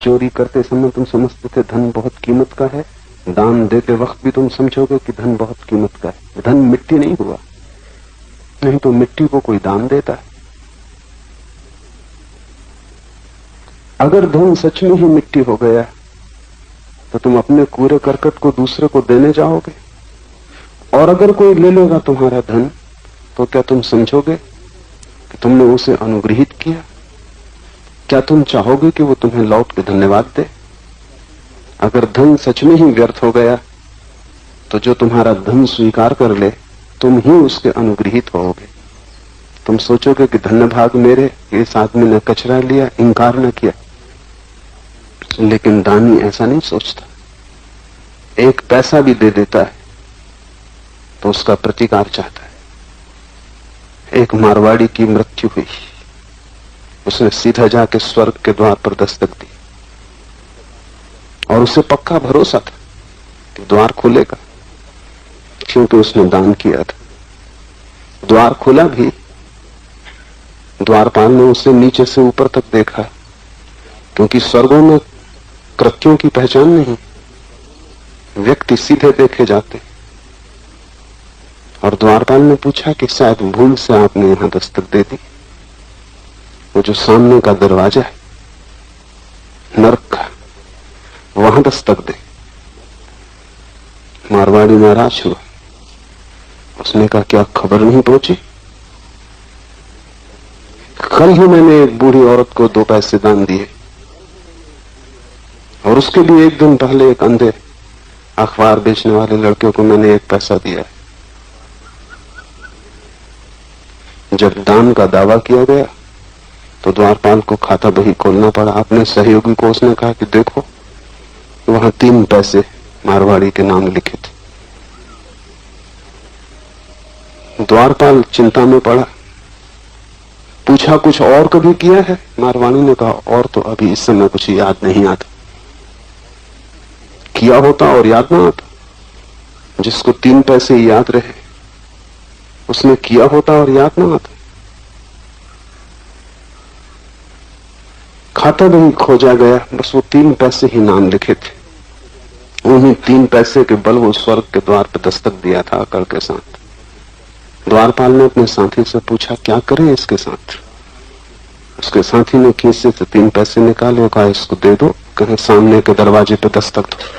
चोरी करते समय तुम समझते थे धन बहुत कीमत का है, दान देते वक्त भी तुम समझोगे कि धन बहुत कीमत का है। धन मिट्टी नहीं हुआ, नहीं तो मिट्टी को कोई दान देता है। अगर धन सच में ही मिट्टी हो गया तो तुम अपने कूड़े करकट को दूसरे को देने जाओगे, और अगर कोई ले लेगा तुम्हारा धन तो क्या तुम समझोगे कि तुमने उसे अनुग्रहित किया? क्या तुम चाहोगे कि वो तुम्हें लौट के धन्यवाद दे? अगर धन सच में ही व्यर्थ हो गया तो जो तुम्हारा धन स्वीकार कर ले तुम ही उसके अनुग्रहित होगे। तुम सोचोगे कि धन्य भाग मेरे, इस आदमी ने कचरा लिया, इंकार न किया। लेकिन दानी ऐसा नहीं सोचता। एक पैसा भी दे देता है तो उसका प्रतिकार चाहता है। एक मारवाड़ी की मृत्यु हुई, उसने सीधा जाके स्वर्ग के द्वार पर दस्तक दी और उसे पक्का भरोसा था कि द्वार खुलेगा, क्योंकि उसने दान किया था। द्वार खुला भी, द्वारपाल ने उसे नीचे से ऊपर तक देखा, क्योंकि स्वर्गों में कृत्यों की पहचान नहीं, व्यक्ति सीधे देखे जाते। और द्वारपाल ने पूछा कि शायद भूल से आपने यहां दस्तक दे दी। वो जो सामने का दरवाजा है नरक का, वहां दस्तक दे। मारवाड़ी नाराज हुआ, उसने कहा क्या खबर नहीं पहुंची? कल ही मैंने एक बूढ़ी औरत को 2 पैसे दान दिए, और उसके लिए 1 दिन पहले एक अंधे अखबार बेचने वाले लड़के को मैंने 1 पैसा दिया। जब दान का दावा किया गया तो द्वारपाल को खाता बही खोलना पड़ा। अपने सहयोगी को उसने कहा कि देखो वहां 3 पैसे मारवाड़ी के नाम लिखे थे। द्वारपाल चिंता में पड़ा, पूछा कुछ और कभी किया है? मारवाड़ी ने कहा और तो अभी इस समय कुछ याद नहीं आता। किया होता और याद ना आता? जिसको 3 पैसे याद रहे उसने किया होता और याद ना आता? खाता भी खोजा गया, बस वो 3 पैसे ही नाम लिखे थे। उन्हीं 3 पैसे के बल वो स्वर्ग के द्वार पर दस्तक दिया था अकड़ के साथ। द्वारपाल ने अपने साथी से पूछा क्या करें इसके साथ? उसके साथी ने खीसे से 3 पैसे निकाले और कहा इसको दे दो, कहीं सामने के दरवाजे पर दस्तक दो।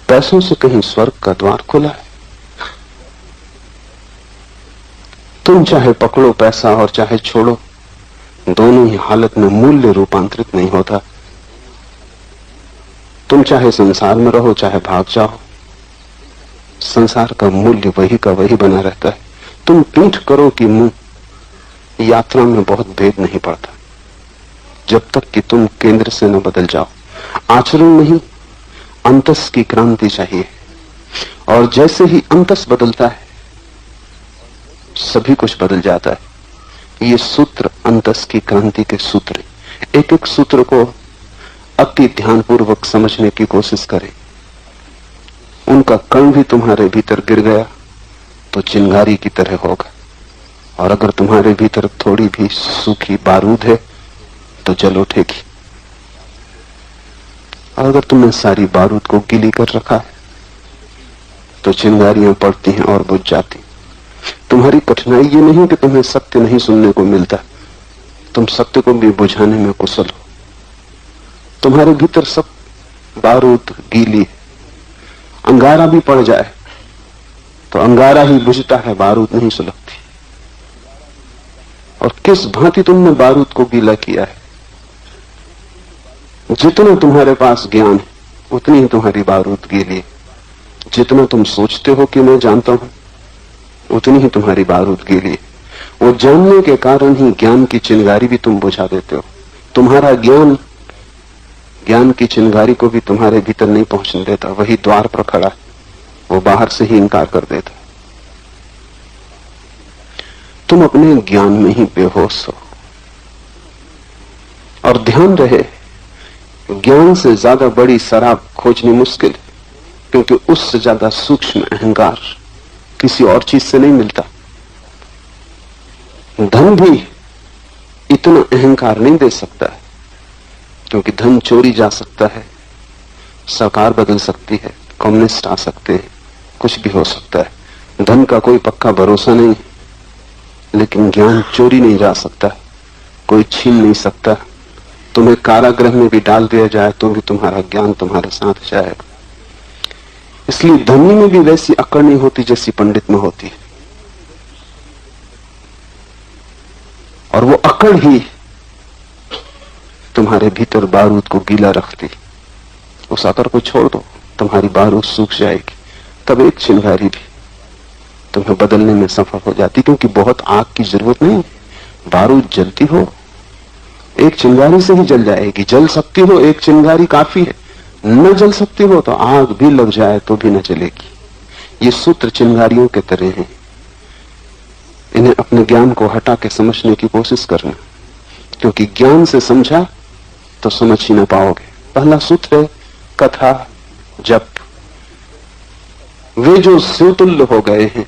पैसों से कहीं स्वर्ग का द्वार खुला है? तुम चाहे पकड़ो पैसा और चाहे छोड़ो, दोनों ही हालत में मूल्य रूपांतरित नहीं होता। तुम चाहे संसार में रहो चाहे भाग जाओ, संसार का मूल्य वही का वही बना रहता है। तुम पीठ करो कि मुंह, यात्रा में बहुत भेद नहीं पड़ता जब तक कि तुम केंद्र से न बदल जाओ। आचरण नहीं, अंतस की क्रांति चाहिए, और जैसे ही अंतस बदलता है सभी कुछ बदल जाता है। ये सूत्र अंतस की क्रांति के सूत्र। एक एक सूत्र को अति ध्यानपूर्वक समझने की कोशिश करें। उनका कण भी तुम्हारे भीतर गिर गया तो चिंगारी की तरह होगा, और अगर तुम्हारे भीतर थोड़ी भी सूखी बारूद है तो जल उठेगी। और अगर तुमने सारी बारूद को गीली कर रखा है तो चिंगारियां पड़ती हैं और बुझ जाती। तुम्हारी कठिनाई ये नहीं कि तुम्हें सत्य नहीं सुनने को मिलता, तुम सत्य को भी बुझाने में कुशल हो। तुम्हारे भीतर सब बारूद गीली, अंगारा भी पड़ जाए तो अंगारा ही बुझता है, बारूद नहीं सुलगती। और किस भांति तुमने बारूद को गीला किया है? जितना तुम्हारे पास ज्ञान है उतनी ही तुम्हारी बारूद गीली है। जितना तुम सोचते हो कि मैं जानता हूं उतनी ही तुम्हारी बारूद गीली है। वो जानने के कारण ही ज्ञान की चिंगारी भी तुम बुझा देते हो। तुम्हारा ज्ञान ज्ञान की चिंगारी को भी तुम्हारे भीतर नहीं पहुंचने देता, वही द्वार पर खड़ा है, वो बाहर से ही इंकार कर देता। तुम अपने ज्ञान में ही बेहोश हो। और ध्यान रहे, ज्ञान से ज्यादा बड़ी शराब खोजनी मुश्किल है, क्योंकि उससे ज्यादा सूक्ष्म अहंकार किसी और चीज से नहीं मिलता। धन भी इतना अहंकार नहीं दे सकता है, क्योंकि धन चोरी जा सकता है, सरकार बदल सकती है, कम्युनिस्ट आ सकते हैं, कुछ भी हो सकता है। धन का कोई पक्का भरोसा नहीं, लेकिन ज्ञान चोरी नहीं जा सकता, कोई छीन नहीं सकता। तुम्हें कारागृह में भी डाल दिया जाए तो भी तुम्हारा ज्ञान तुम्हारे साथ जाएगा। इसलिए धनी में भी वैसी अकड़ नहीं होती जैसी पंडित में होती है, और वो अकड़ ही तुम्हारे भीतर बारूद को गीला रखती। उस अकड़ को छोड़ दो, तुम्हारी बारूद सूख जाएगी, तब एक चिंगारी भी तुम्हें बदलने में सफल हो जाती, क्योंकि बहुत आग की जरूरत नहीं। बारूद जलती हो एक चिंगारी से ही जल जाएगी, जल सकती हो एक चिंगारी काफी है, न जल सकती हो तो आग भी लग जाए तो भी न जलेगी। ये सूत्र चिंगारियों के तरह हैं, इन्हें अपने ज्ञान को हटा के समझने की कोशिश करना, क्योंकि ज्ञान से समझा तो समझ ही ना पाओगे। पहला सूत्र है कथा जप। वे जो शिवतुल्य हो गए हैं,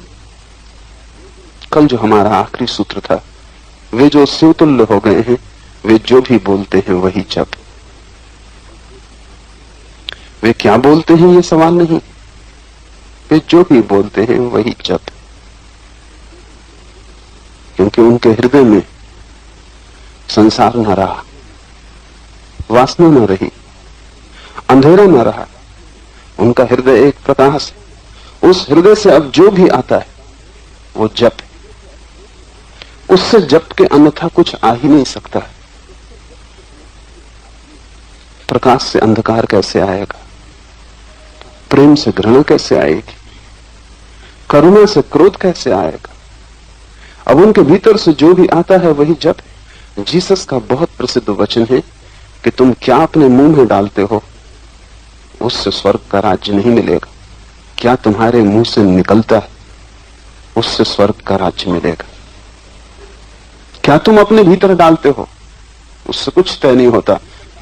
कल जो हमारा आखिरी सूत्र था, वे जो शिवतुल्य हो गए हैं, वे जो भी बोलते हैं वही जप। वे क्या बोलते हैं ये सवाल नहीं, वे जो भी बोलते हैं वही जप, क्योंकि उनके हृदय में संसार न रहा, वासना न रही, अंधेरा न रहा। उनका हृदय एक प्रकाश है, उस हृदय से अब जो भी आता है वो जप है। उससे जप के अन्यथा कुछ आ ही नहीं सकता। प्रकाश से अंधकार कैसे आएगा, प्रेम से घृणा कैसे आएगी, करुणा से क्रोध कैसे आएगा। अब उनके भीतर से जो भी आता है वही जप है। जीसस का बहुत प्रसिद्ध वचन है कि तुम क्या अपने मुंह में डालते हो उससे स्वर्ग का राज्य नहीं मिलेगा, क्या तुम्हारे मुंह से निकलता है उससे स्वर्ग का राज्य मिलेगा। क्या तुम अपने भीतर डालते हो उससे कुछ तय नहीं होता,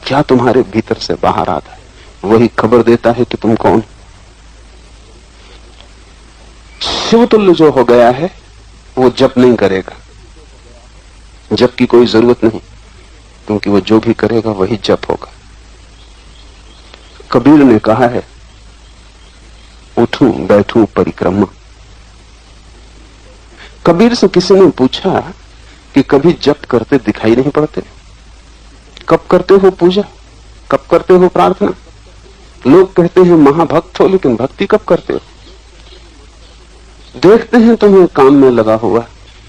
क्या तुम्हारे भीतर से बाहर आता है वही खबर देता है कि तुम कौन। शिवतुल्य जो हो गया है वो जप नहीं करेगा, जप की कोई जरूरत नहीं, क्योंकि वो जो भी करेगा वही जप होगा। कबीर ने कहा है उठूं बैठूं परिक्रमा। कबीर से किसी ने पूछा कि कभी जप करते दिखाई नहीं पड़ते, कब करते हो पूजा, कब करते हो प्रार्थना। लोग कहते हैं महाभक्त हो, लेकिन भक्ति कब करते हो। देखते हैं तुम्हें काम में लगा हुआ,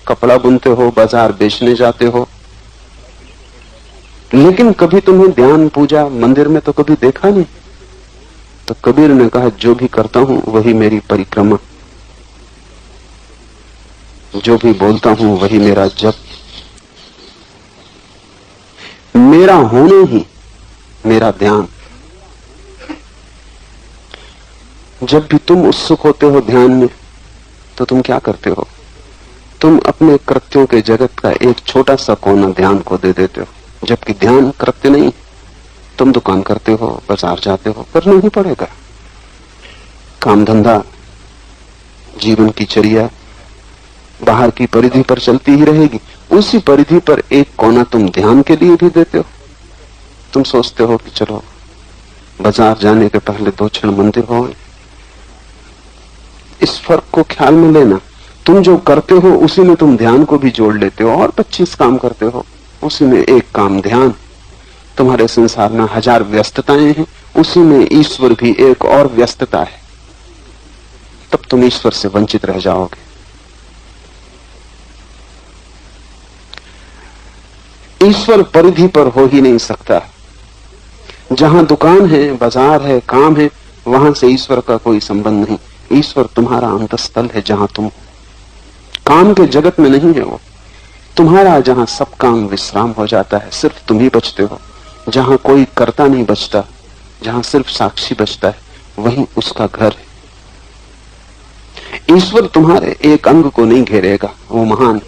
कपड़ा बुनते हो, बाजार बेचने जाते हो, लेकिन कभी तुम्हें ध्यान पूजा मंदिर में तो कभी देखा नहीं। तो कबीर ने कहा जो भी करता हूं वही मेरी परिक्रमा, जो भी बोलता हूं वही मेरा जप, मेरा होने ही मेरा ध्यान। जब भी तुम उत्सुक होते हो ध्यान में तो तुम क्या करते हो, तुम अपने कृत्यों के जगत का एक छोटा सा कोना ध्यान को दे देते हो, जबकि ध्यान कृत्य नहीं। तुम दुकान करते हो, बाजार जाते हो, करना ही पड़ेगा। काम धंधा, जीवन की चर्या बाहर की परिधि पर चलती ही रहेगी, उसी परिधि पर एक कोना तुम ध्यान के लिए भी देते हो। तुम सोचते हो कि चलो बाजार जाने के पहले 2 क्षण मंदिर हो। इस फर्क को ख्याल में लेना, तुम जो करते हो उसी में तुम ध्यान को भी जोड़ लेते हो, और 25 काम करते हो उसी में एक काम ध्यान। तुम्हारे संसार में 1000 व्यस्तताएं हैं, उसी में ईश्वर भी एक और व्यस्तता है। तब तुम ईश्वर से वंचित रह जाओगे। ईश्वर परिधि पर हो ही नहीं सकता। जहां दुकान है, बाजार है, काम है, वहां से ईश्वर का कोई संबंध नहीं। ईश्वर तुम्हारा अंतस्थल है, जहां तुम काम के जगत में नहीं है। वो तुम्हारा जहां सब काम विश्राम हो जाता है, सिर्फ तुम ही बचते हो, जहां कोई कर्ता नहीं बचता, जहां सिर्फ साक्षी बचता है, वही उसका घर है। ईश्वर तुम्हारे एक अंग को नहीं घेरेगा, वो महान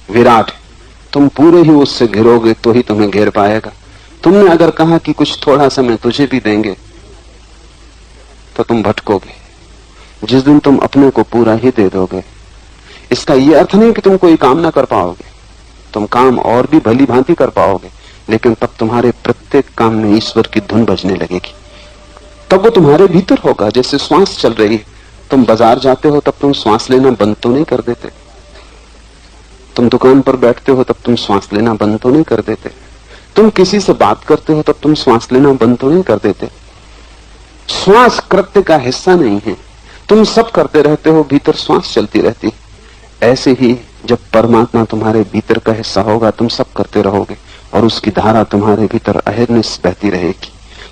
विराट है। तुम पूरे ही उससे घिरोगे तो ही तुम्हें घेर पाएगा। तुमने अगर कहा कि कुछ थोड़ा समय तुझे भी देंगे तो तुम भटकोगे। जिस दिन तुम अपने को पूरा ही दे दोगे, इसका यह अर्थ नहीं कि तुम कोई काम ना कर पाओगे, तुम काम और भी भली भांति कर पाओगे, लेकिन तब तुम्हारे प्रत्येक काम में ईश्वर की धुन बजने लगेगी। तब वो तुम्हारे भीतर होगा, जैसे श्वास चल रही है। तुम बाजार जाते हो तब तुम श्वास लेना बंद तो नहीं कर देते, तुम दुकान पर बैठते हो तब तुम श्वास लेना बंद तो नहीं कर देते, तुम किसी से बात करते हो तब तुम श्वास लेना बंद तो नहीं कर देते। श्वास कृत्य का हिस्सा नहीं है, तुम सब करते रहते हो, भीतर श्वास चलती रहती। ऐसे ही जब परमात्मा तुम्हारे भीतर का हिस्सा होगा, तुम सब करते रहोगे और उसकी धारा तुम्हारे भीतर अहिर्निश बहती रहेगी।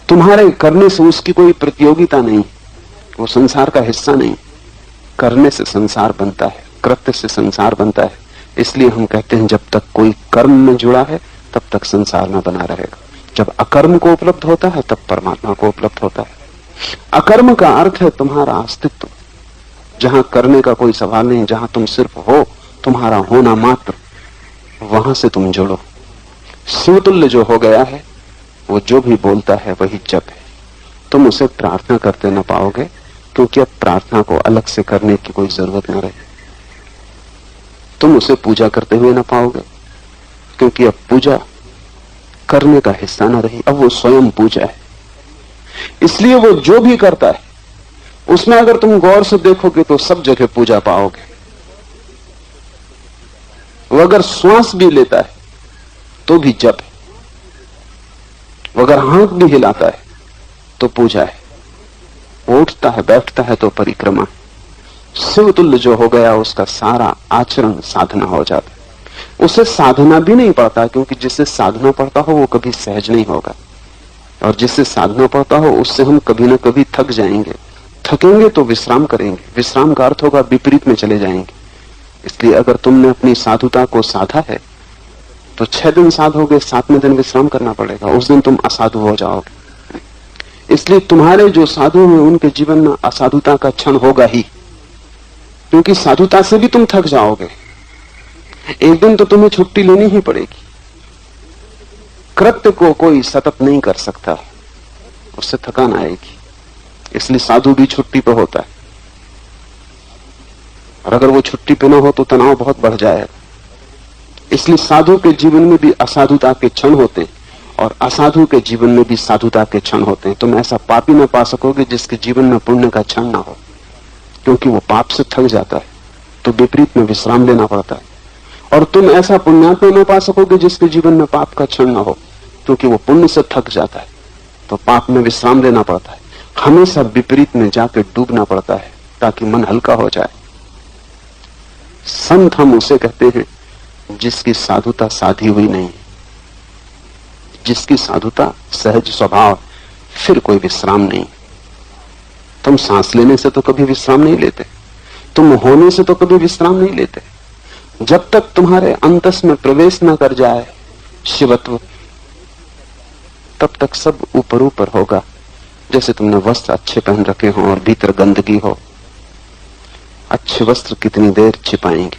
तुम्हारे करने से उसकी कोई प्रतियोगिता नहीं, वो संसार का हिस्सा नहीं। करने से संसार बनता है, कृत्य से संसार बनता है। इसलिए हम कहते हैं जब तक कोई कर्म में जुड़ा है तब तक संसार में बना रहेगा। जब अकर्म को उपलब्ध होता है तब परमात्मा को उपलब्ध होता है। अकर्म का अर्थ है तुम्हारा अस्तित्व, जहां करने का कोई सवाल नहीं, जहां तुम सिर्फ हो, तुम्हारा होना मात्र, वहां से तुम जुड़ो। शिवतुल्य जो हो गया है वो जो भी बोलता है वही जप है। तुम उसे प्रार्थना करते न पाओगे, क्योंकि अब प्रार्थना को अलग से करने की कोई जरूरत न रही। तुम उसे पूजा करते हुए न पाओगे, क्योंकि अब पूजा करने का हिस्सा न रही, अब वो स्वयं पूजा है। इसलिए वो जो भी करता है उसमें अगर तुम गौर से देखोगे तो सब जगह पूजा पाओगे। वो अगर श्वास भी लेता है तो भी जप है, वो अगर हाथ भी हिलाता है तो पूजा है, वो उठता है बैठता है तो परिक्रमा है। शिवतुल्य जो हो गया उसका सारा आचरण साधना हो जाता है। उसे साधना भी नहीं पड़ता, क्योंकि जिससे साधना पड़ता हो वो कभी सहज नहीं होगा, और जिससे साधना पड़ता हो उससे हम कभी ना कभी थक जाएंगे। थकेंगे तो विश्राम करेंगे, विश्राम का अर्थ होगा विपरीत में चले जाएंगे। इसलिए अगर तुमने अपनी साधुता को साधा है तो 6 दिन साधोगे, 7वें दिन विश्राम करना पड़ेगा, उस दिन तुम असाधु हो जाओगे। इसलिए तुम्हारे जो साधु हैं उनके जीवन में असाधुता का क्षण होगा ही, क्योंकि साधुता से भी तुम थक जाओगे। एक दिन तो तुम्हें छुट्टी लेनी ही पड़ेगी। कृत्य को कोई सतत नहीं कर सकता, उससे थकान आएगी। इसलिए साधु भी छुट्टी पे होता है, और अगर वो छुट्टी पे ना हो तो तनाव बहुत बढ़ जाएगा। इसलिए साधु के जीवन में भी असाधुता के क्षण होते हैं, और असाधु के जीवन में भी साधुता के क्षण होते हैं। तुम ऐसा पापी ना पा सकोगे जिसके जीवन में पुण्य का क्षण ना हो, क्योंकि वो पाप से थक जाता है तो विपरीत में विश्राम लेना पड़ता है। और तुम ऐसा पुण्यात्मा न पा सकोगे जिसके जीवन में पाप का क्षण न हो, क्योंकि वो पुण्य से थक जाता है तो पाप में विश्राम लेना पड़ता है। हमेशा विपरीत में जाकर डूबना पड़ता है ताकि मन हल्का हो जाए। संत हम उसे कहते हैं जिसकी साधुता साधी हुई नहीं, जिसकी साधुता सहज स्वभाव, फिर कोई विश्राम नहीं। तुम सांस लेने से तो कभी विश्राम नहीं लेते, तुम होने से तो कभी विश्राम नहीं लेते। जब तक तुम्हारे अंतस में प्रवेश न कर जाए शिवत्व, तब तक सब ऊपर ऊपर होगा। जैसे तुमने वस्त्र अच्छे पहन रखे हो और भीतर गंदगी हो, अच्छे वस्त्र कितनी देर छिपाएंगे।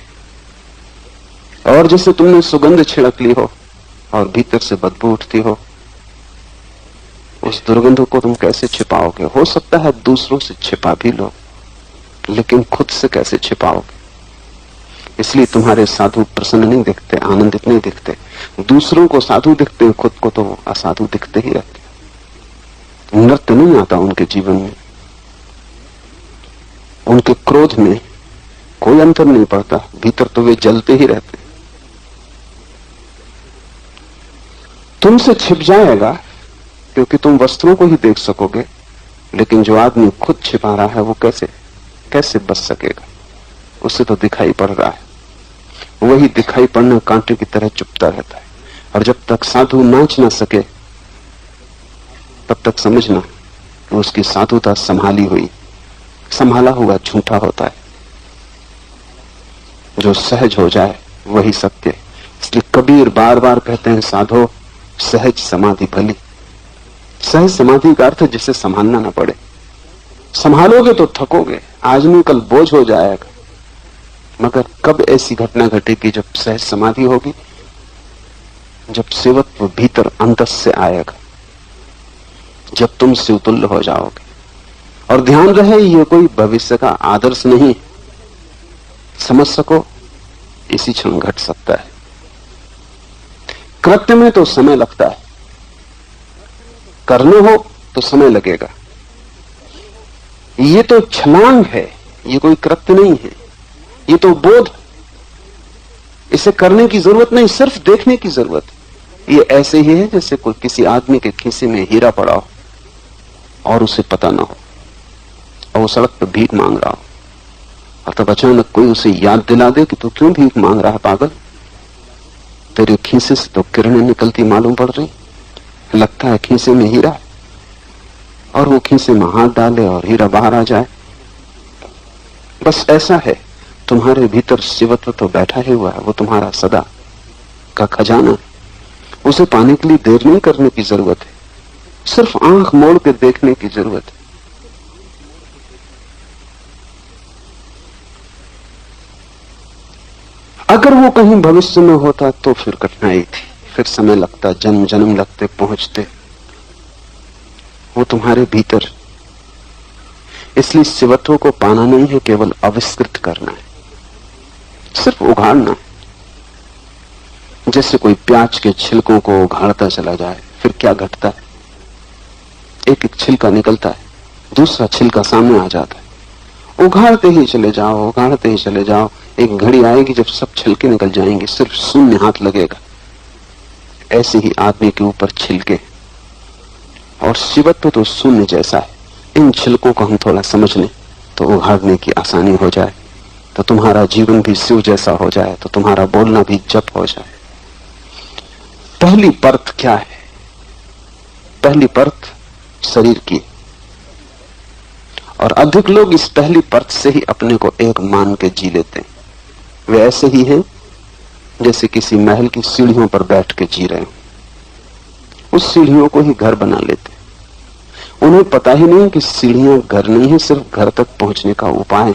और जैसे तुमने सुगंध छिड़क ली हो और भीतर से बदबू उठती हो, उस दुर्गंध को तुम कैसे छिपाओगे? हो सकता है दूसरों से छिपा भी लो, लेकिन खुद से कैसे छिपाओगे? इसलिए तुम्हारे साधु प्रसन्न नहीं दिखते, आनंदित नहीं दिखते। दूसरों को साधु दिखते, खुद को तो असाधु दिखते ही रहते। नृत्य नहीं आता उनके जीवन में, उनके क्रोध में कोई अंतर नहीं पड़ता, भीतर तो वे जलते ही रहते। तुमसे छिप जाएगा क्योंकि तुम वस्त्रों को ही देख सकोगे, लेकिन जो आदमी खुद छिपा रहा है वो कैसे बच सकेगा? उसे तो दिखाई पड़ रहा है, वही दिखाई पड़ना कांटे की तरह चुपता रहता है। और जब तक साधु नाच ना सके तब तक समझना कि उसकी साधुता संभाला हुआ झूठा होता है। जो सहज हो जाए वही सत्य है। इसलिए कबीर बार बार कहते हैं, साधो सहज समाधि भली। सहज समाधि का अर्थ जिसे संभालना ना पड़े। संभालोगे तो थकोगे, आज नहीं कल बोझ हो जाएगा। मगर कब ऐसी घटना घटेगी जब सहज समाधि होगी? जब शिवत्व भीतर अंतस से आएगा, जब तुम शिवतुल्य हो जाओगे। और ध्यान रहे, ये कोई भविष्य का आदर्श नहीं, समझ सको इसी क्षण घट सकता है। कृत्य में तो समय लगता है, करना हो तो समय लगेगा। ये तो छलांग है, ये कोई कृत्य नहीं है, ये तो बोध। इसे करने की जरूरत नहीं, सिर्फ देखने की जरूरत है। ये ऐसे ही है जैसे कोई किसी आदमी के खीसे में हीरा पड़ा हो और उसे पता ना हो, और वो सड़क पर भीख मांग रहा हो, और तब अचानक कोई उसे याद दिला दे कि तू क्यों भीख मांग रहा है पागल, तेरे खीसे से तो किरणें निकलती मालूम पड़ रही, लगता है खीसे में हीरा है, और वो खीसे में हाथ डाले और हीरा बाहर आ जाए। बस ऐसा है, तुम्हारे भीतर शिवत्व तो बैठा ही हुआ है, वो तुम्हारा सदा का खजाना है। उसे पाने के लिए देर नहीं करने की जरूरत है, सिर्फ आंख मोड़ के देखने की जरूरत है। अगर वो कहीं भविष्य में होता तो फिर कठिनाई थी, फिर समय लगता, जन्म जन्म लगते पहुंचते। वो तुम्हारे भीतर, इसलिए शिवत्व को पाना नहीं है, केवल आविष्कृत करना है, सिर्फ उघाड़ना है। जैसे कोई प्याज के छिलकों को उघाड़ता चला जाए, फिर क्या घटता है, एक एक छिलका निकलता है, दूसरा छिलका सामने आ जाता है। उघाड़ते ही चले जाओ, उघाड़ते ही चले जाओ, एक घड़ी आएगी जब सब छिलके निकल जाएंगे, सिर्फ शून्य हाथ लगेगा। ऐसे ही आदमी के ऊपर छिलके, और शिवत्व तो शून्य जैसा है। इन छिलकों को हम थोड़ा समझ लें तो उघाड़ने की आसानी हो जाए, तो तुम्हारा जीवन भी शिव जैसा हो जाए, तो तुम्हारा बोलना भी जप हो जाए। पहली परत क्या है? पहली परत शरीर की, और अधिक लोग इस पहली परत से ही अपने को एक मान के जी लेते हैं। वे ऐसे ही हैं जैसे किसी महल की सीढ़ियों पर बैठ के जी रहे हैं, उस सीढ़ियों को ही घर बना लेते। उन्हें पता ही नहीं कि सीढ़ियां घर नहीं है, सिर्फ घर तक पहुंचने का उपाय है।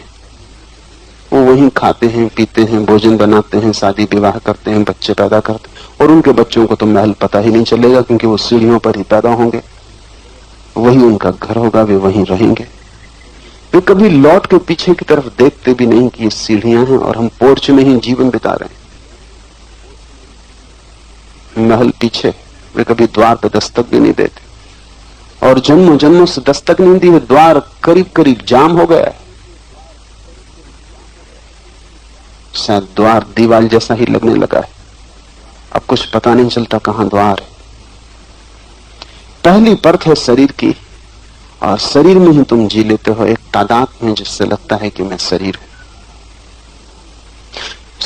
वो वहीं खाते हैं, पीते हैं, भोजन बनाते हैं, शादी विवाह करते हैं, बच्चे पैदा करते हैं, और उनके बच्चों को तो महल पता ही नहीं चलेगा, क्योंकि वो सीढ़ियों पर ही पैदा होंगे, वही उनका घर होगा, वे वहीं रहेंगे। वे कभी लौट के पीछे की तरफ देखते भी नहीं कि ये सीढ़ियां हैं और हम पोर्च में ही जीवन बिता रहे हैं। महल पीछे, वे कभी द्वार पर दस्तक भी नहीं देते, और जन्मों जन्मों से दस्तक नहीं दी है, द्वार करीब करीब जाम हो गया है। शायद द्वार दीवार जैसा ही लगने लगा है, अब कुछ पता नहीं चलता कहां द्वार है। पहली परत है शरीर की, और शरीर में ही तुम जी लेते हो एक तादाद में, जिससे लगता है कि मैं शरीर हूं।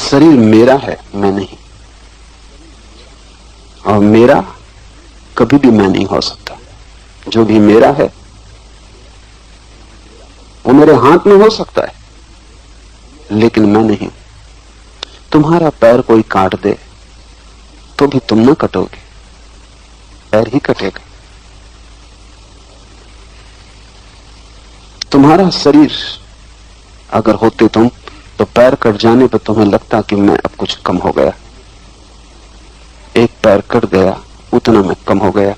शरीर मेरा है, मैं नहीं, और मेरा कभी भी मैं नहीं हो सकता। जो भी मेरा है वो मेरे हाथ में हो सकता है, लेकिन मैं नहीं। तुम्हारा पैर कोई काट दे तो भी तुम न कटोगे, पैर ही कटेगा। तुम्हारा शरीर अगर होते तुम, तो पैर कट जाने पर तुम्हें लगता कि मैं अब कुछ कम हो गया, एक पैर कट गया उतना मैं कम हो गया।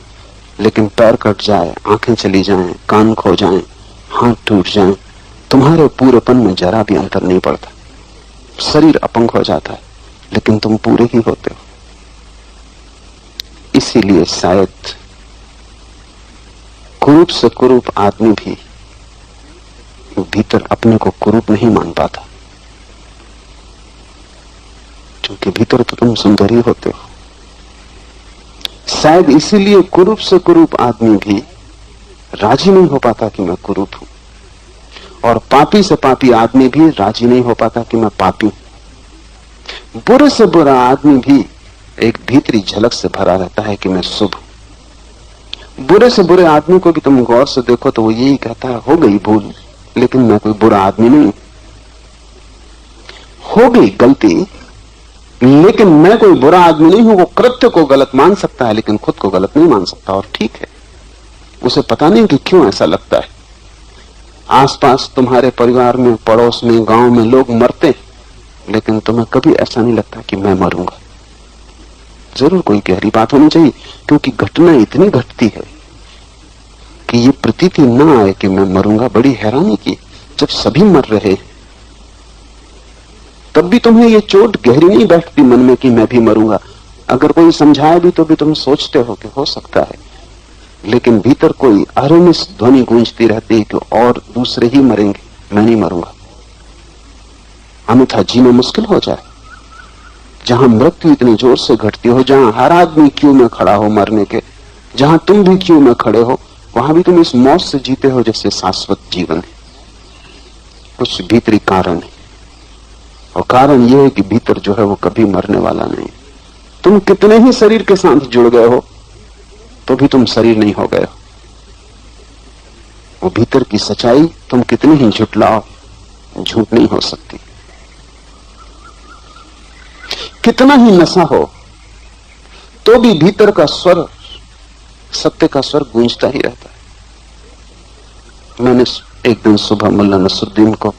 लेकिन पैर कट जाए, आंखें चली जाएं, कान खो जाएं, हाथ टूट जाएं, तुम्हारे पूरेपन में जरा भी अंतर नहीं पड़ता। शरीर अपंग हो जाता है, लेकिन तुम पूरे ही होते हो। इसीलिए शायद कुरूप से कुरूप आदमी भी भीतर अपने को कुरूप नहीं मान पाता, क्योंकि भीतर तो तुम सुंदर ही होते हो। शायद इसीलिए कुरूप से कुरूप आदमी भी राजी नहीं हो पाता कि मैं कुरूप हूं, और पापी से पापी आदमी भी राजी नहीं हो पाता कि मैं पापी हूं। बुरे से बुरा आदमी भी एक भीतरी झलक से भरा रहता है कि मैं शुभ हूं। बुरे से बुरे आदमी को भी तुम गौर से देखो तो वो यही कहता है, हो गई भूल, लेकिन मैं कोई बुरा आदमी नहीं। हो गई गलती, लेकिन मैं कोई बुरा आदमी नहीं हूं। वो कृत्य को गलत मान सकता है, लेकिन खुद को गलत नहीं मान सकता, और ठीक है। उसे पता नहीं कि क्यों ऐसा लगता है। आसपास तुम्हारे परिवार में, पड़ोस में, गांव में लोग मरते हैं, लेकिन तुम्हें कभी ऐसा नहीं लगता कि मैं मरूंगा। जरूर कोई गहरी बात होनी चाहिए, क्योंकि घटना इतनी घटती है कि ये प्रतीति न आए कि मैं मरूंगा। बड़ी हैरानी की, जब सभी मर रहे तब भी तुम्हें ये चोट गहरी नहीं बैठती मन में कि मैं भी मरूंगा। अगर कोई समझाए भी तो भी तुम सोचते हो कि हो सकता है, लेकिन भीतर कोई अरनिस ध्वनि गूंजती रहती है कि और दूसरे ही मरेंगे, मैं नहीं मरूंगा, अन्यथा जीना मुश्किल हो जाए। जहां मृत्यु इतनी जोर से घटती हो, जहां हर आदमी क्यू में खड़ा हो मरने के, जहां तुम भी क्यू में खड़े हो, वहां भी तुम इस मौत से जीते हो जैसे शाश्वत जीवन है। कुछ भीतरी कारण है, और कारण यह है कि भीतर जो है वो कभी मरने वाला नहीं। तुम कितने ही शरीर के साथ जुड़ गए हो तो भी तुम शरीर नहीं हो गए हो। वो भीतर की सच्चाई तुम कितने ही झुटलाओ, झूठ नहीं हो सकती। कितना ही नशा हो तो भी भीतर का स्वर, सत्य का स्वर गूंजता ही रहता है। मैंने एक दिन सुबह मुल्ला नसरुद्दीन को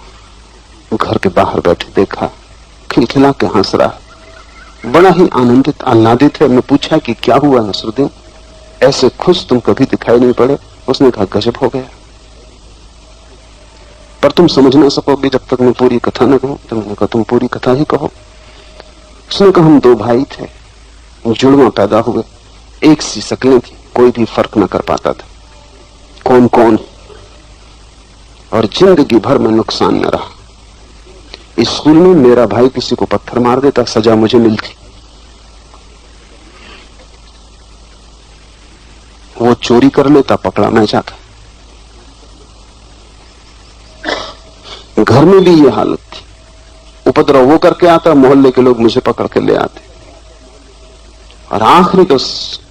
घर के बाहर बैठे देखा, खिलखिला के हंस रहा, बड़ा ही आनंदित आह्लादित है। मैं पूछा कि क्या हुआ नसरुद्दीन, ऐसे खुश तुम कभी दिखाई नहीं पड़े। उसने कहा गजब हो गया, पर तुम समझ ना सकोगे जब तक मैं पूरी कथा न कहूं। तो मैंने कहा तुम पूरी कथा ही कहो। उसने कहा हम दो भाई थे, जुड़वा पैदा हुए, एक सी शक्लें थी, कोई भी फर्क न कर पाता था कौन कौन, और जिंदगी भर में नुकसान न रहा। स्कूल में मेरा भाई किसी को पत्थर मार देता, सजा मुझे मिलती। वो चोरी कर लेता, पकड़ा मैं जाता। घर में भी ये हालत थी, उपद्रव वो करके आता, मोहल्ले के लोग मुझे पकड़ के ले आते। और आखिरी तो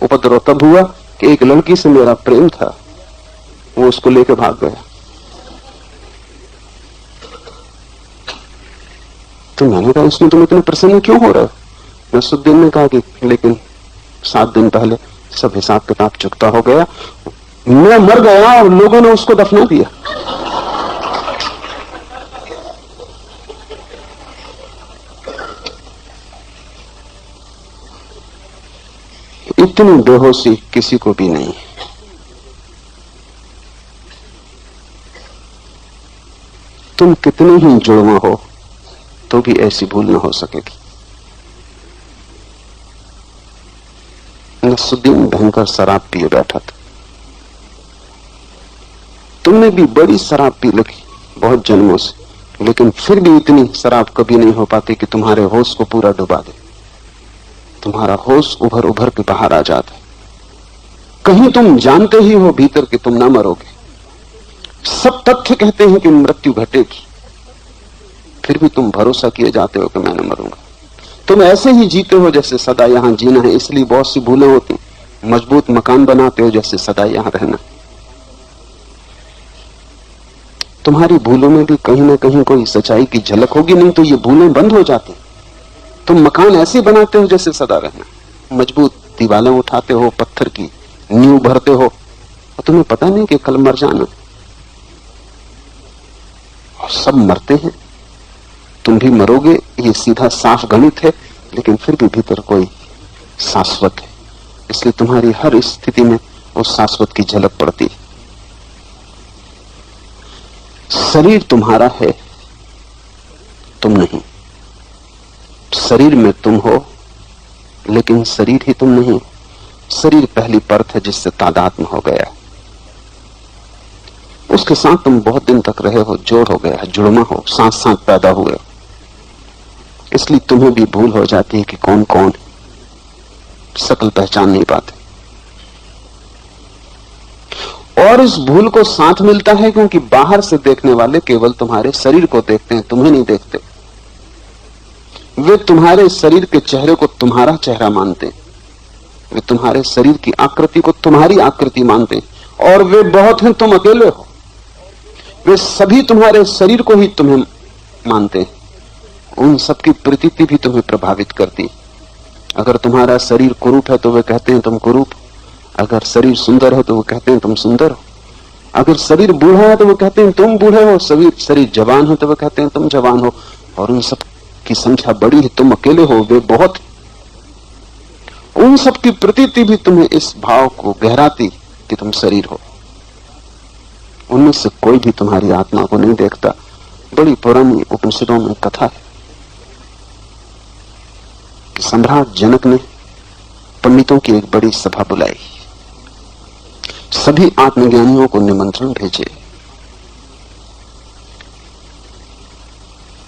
उपद्रव तब हुआ कि एक लड़की से मेरा प्रेम था, वो उसको लेके भाग गया। तो मैंने कहा इसमें तुम इतने प्रसन्न क्यों हो रहे हो? नसरुद्दीन ने कहा कि लेकिन 7 दिन पहले सब हिसाब किताब चुकता हो गया, मैं मर गया और लोगों ने उसको दफना दिया। इतनी बेहोशी किसी को भी नहीं। तुम कितने ही जुड़वा हो तो भी ऐसी भूल न हो सकेगी। नसरुद्दीन भयंकर शराब पिए बैठा था। तुमने भी बड़ी शराब पी लगी बहुत जन्मों से, लेकिन फिर भी इतनी शराब कभी नहीं हो पाती कि तुम्हारे होश को पूरा डुबा दे। तुम्हारा होश उभर उभर के बाहर आ जाता है। कहीं तुम जानते ही हो भीतर कि तुम ना मरोगे। सब तथ्य कहते हैं कि मृत्यु घटेगी, फिर भी तुम भरोसा किए जाते हो कि मैं न मरूंगा। तुम ऐसे ही जीते हो जैसे सदा यहां जीना है, इसलिए बहुत सी भूलें होती। मजबूत मकान बनाते हो जैसे सदा यहां रहना। तुम्हारी भूलों में भी कहीं ना कहीं कोई सच्चाई की झलक होगी, नहीं तो ये भूलें बंद हो जाती। तुम मकान ऐसे बनाते हो जैसे सदा रहना। मजबूत दीवारें उठाते हो, पत्थर की नींव भरते हो, और तुम्हें पता नहीं कि कल मर जाना। और सब मरते हैं, तुम भी मरोगे, ये सीधा साफ गणित है। लेकिन फिर भी भीतर कोई शाश्वत है, इसलिए तुम्हारी हर स्थिति में उस शाश्वत की झलक पड़ती है। शरीर तुम्हारा है, तुम नहीं। शरीर में तुम हो, लेकिन शरीर ही तुम नहीं। शरीर पहली परत है जिससे तादात्म्य हो गया, उसके साथ तुम बहुत दिन तक रहे हो, जोड़ हो गया, जुड़मा हो, साथ साथ पैदा हुए। इसलिए तुम्हें भी भूल हो जाती है कि कौन कौन है, शकल पहचान नहीं पाते। और इस भूल को साथ मिलता है क्योंकि बाहर से देखने वाले केवल तुम्हारे शरीर को देखते हैं, तुम्हें नहीं देखते। वे तुम्हारे शरीर के चेहरे को तुम्हारा चेहरा मानते हैं, वे तुम्हारे शरीर की आकृति को तुम्हारी आकृति मानते हैं। और वे बहुत हैं, तुम अकेले हो। वे सभी तुम्हारे शरीर को ही तुम्हें मानते हैं। उन सबकी प्रतीति भी तुम्हें प्रभावित करती। अगर तुम्हारा शरीर कुरूप है तो वे कहते हैं तुम कुरूप, अगर शरीर सुंदर है तो वो कहते हैं तुम सुंदर हो, अगर शरीर बूढ़ा है तो वो कहते हैं तुम बूढ़े हो, शरीर जवान है तो वो कहते हैं तुम जवान हो। और उन सब की संख्या बड़ी है, तुम अकेले हो, वे बहुत। उन सब की प्रतीति भी तुम्हें इस भाव को गहराती कि तुम शरीर हो। उनमें से कोई भी तुम्हारी आत्मा को नहीं देखता। बड़ी पुरानी उपनिषदों में कथा है कि सम्राट जनक ने पंडितों की एक बड़ी सभा बुलाई, सभी आत्मज्ञानियों को निमंत्रण भेजे,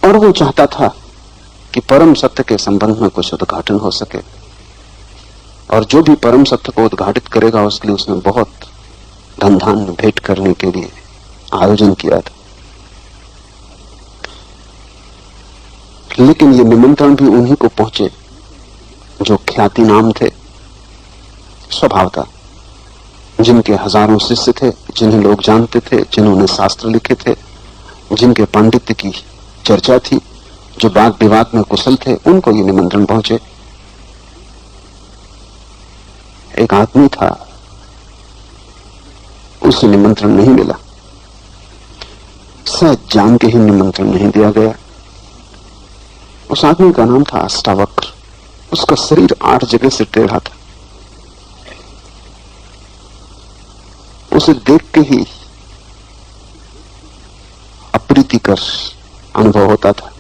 और वो चाहता था कि परम सत्य के संबंध में कुछ उद्घाटन हो सके, और जो भी परम सत्य को उद्घाटित करेगा उसके लिए उसने बहुत धन धान्य भेंट करने के लिए आयोजन किया था। लेकिन ये निमंत्रण भी उन्हीं को पहुंचे जो ख्याति नाम थे, स्वभाव था, जिनके हजारों शिष्य थे, जिन्हें लोग जानते थे, जिन्होंने शास्त्र लिखे थे, जिनके पांडित्य की चर्चा थी, जो वाद विवाद में कुशल थे, उनको ये निमंत्रण पहुंचे। एक आदमी था, उसे निमंत्रण नहीं मिला, शायद जान के ही निमंत्रण नहीं दिया गया। उस आदमी का नाम था अष्टावक्र। उसका शरीर 8 जगह से टेढ़ा था। उसे देख के ही अप्रीतिकर अनुभव होता था,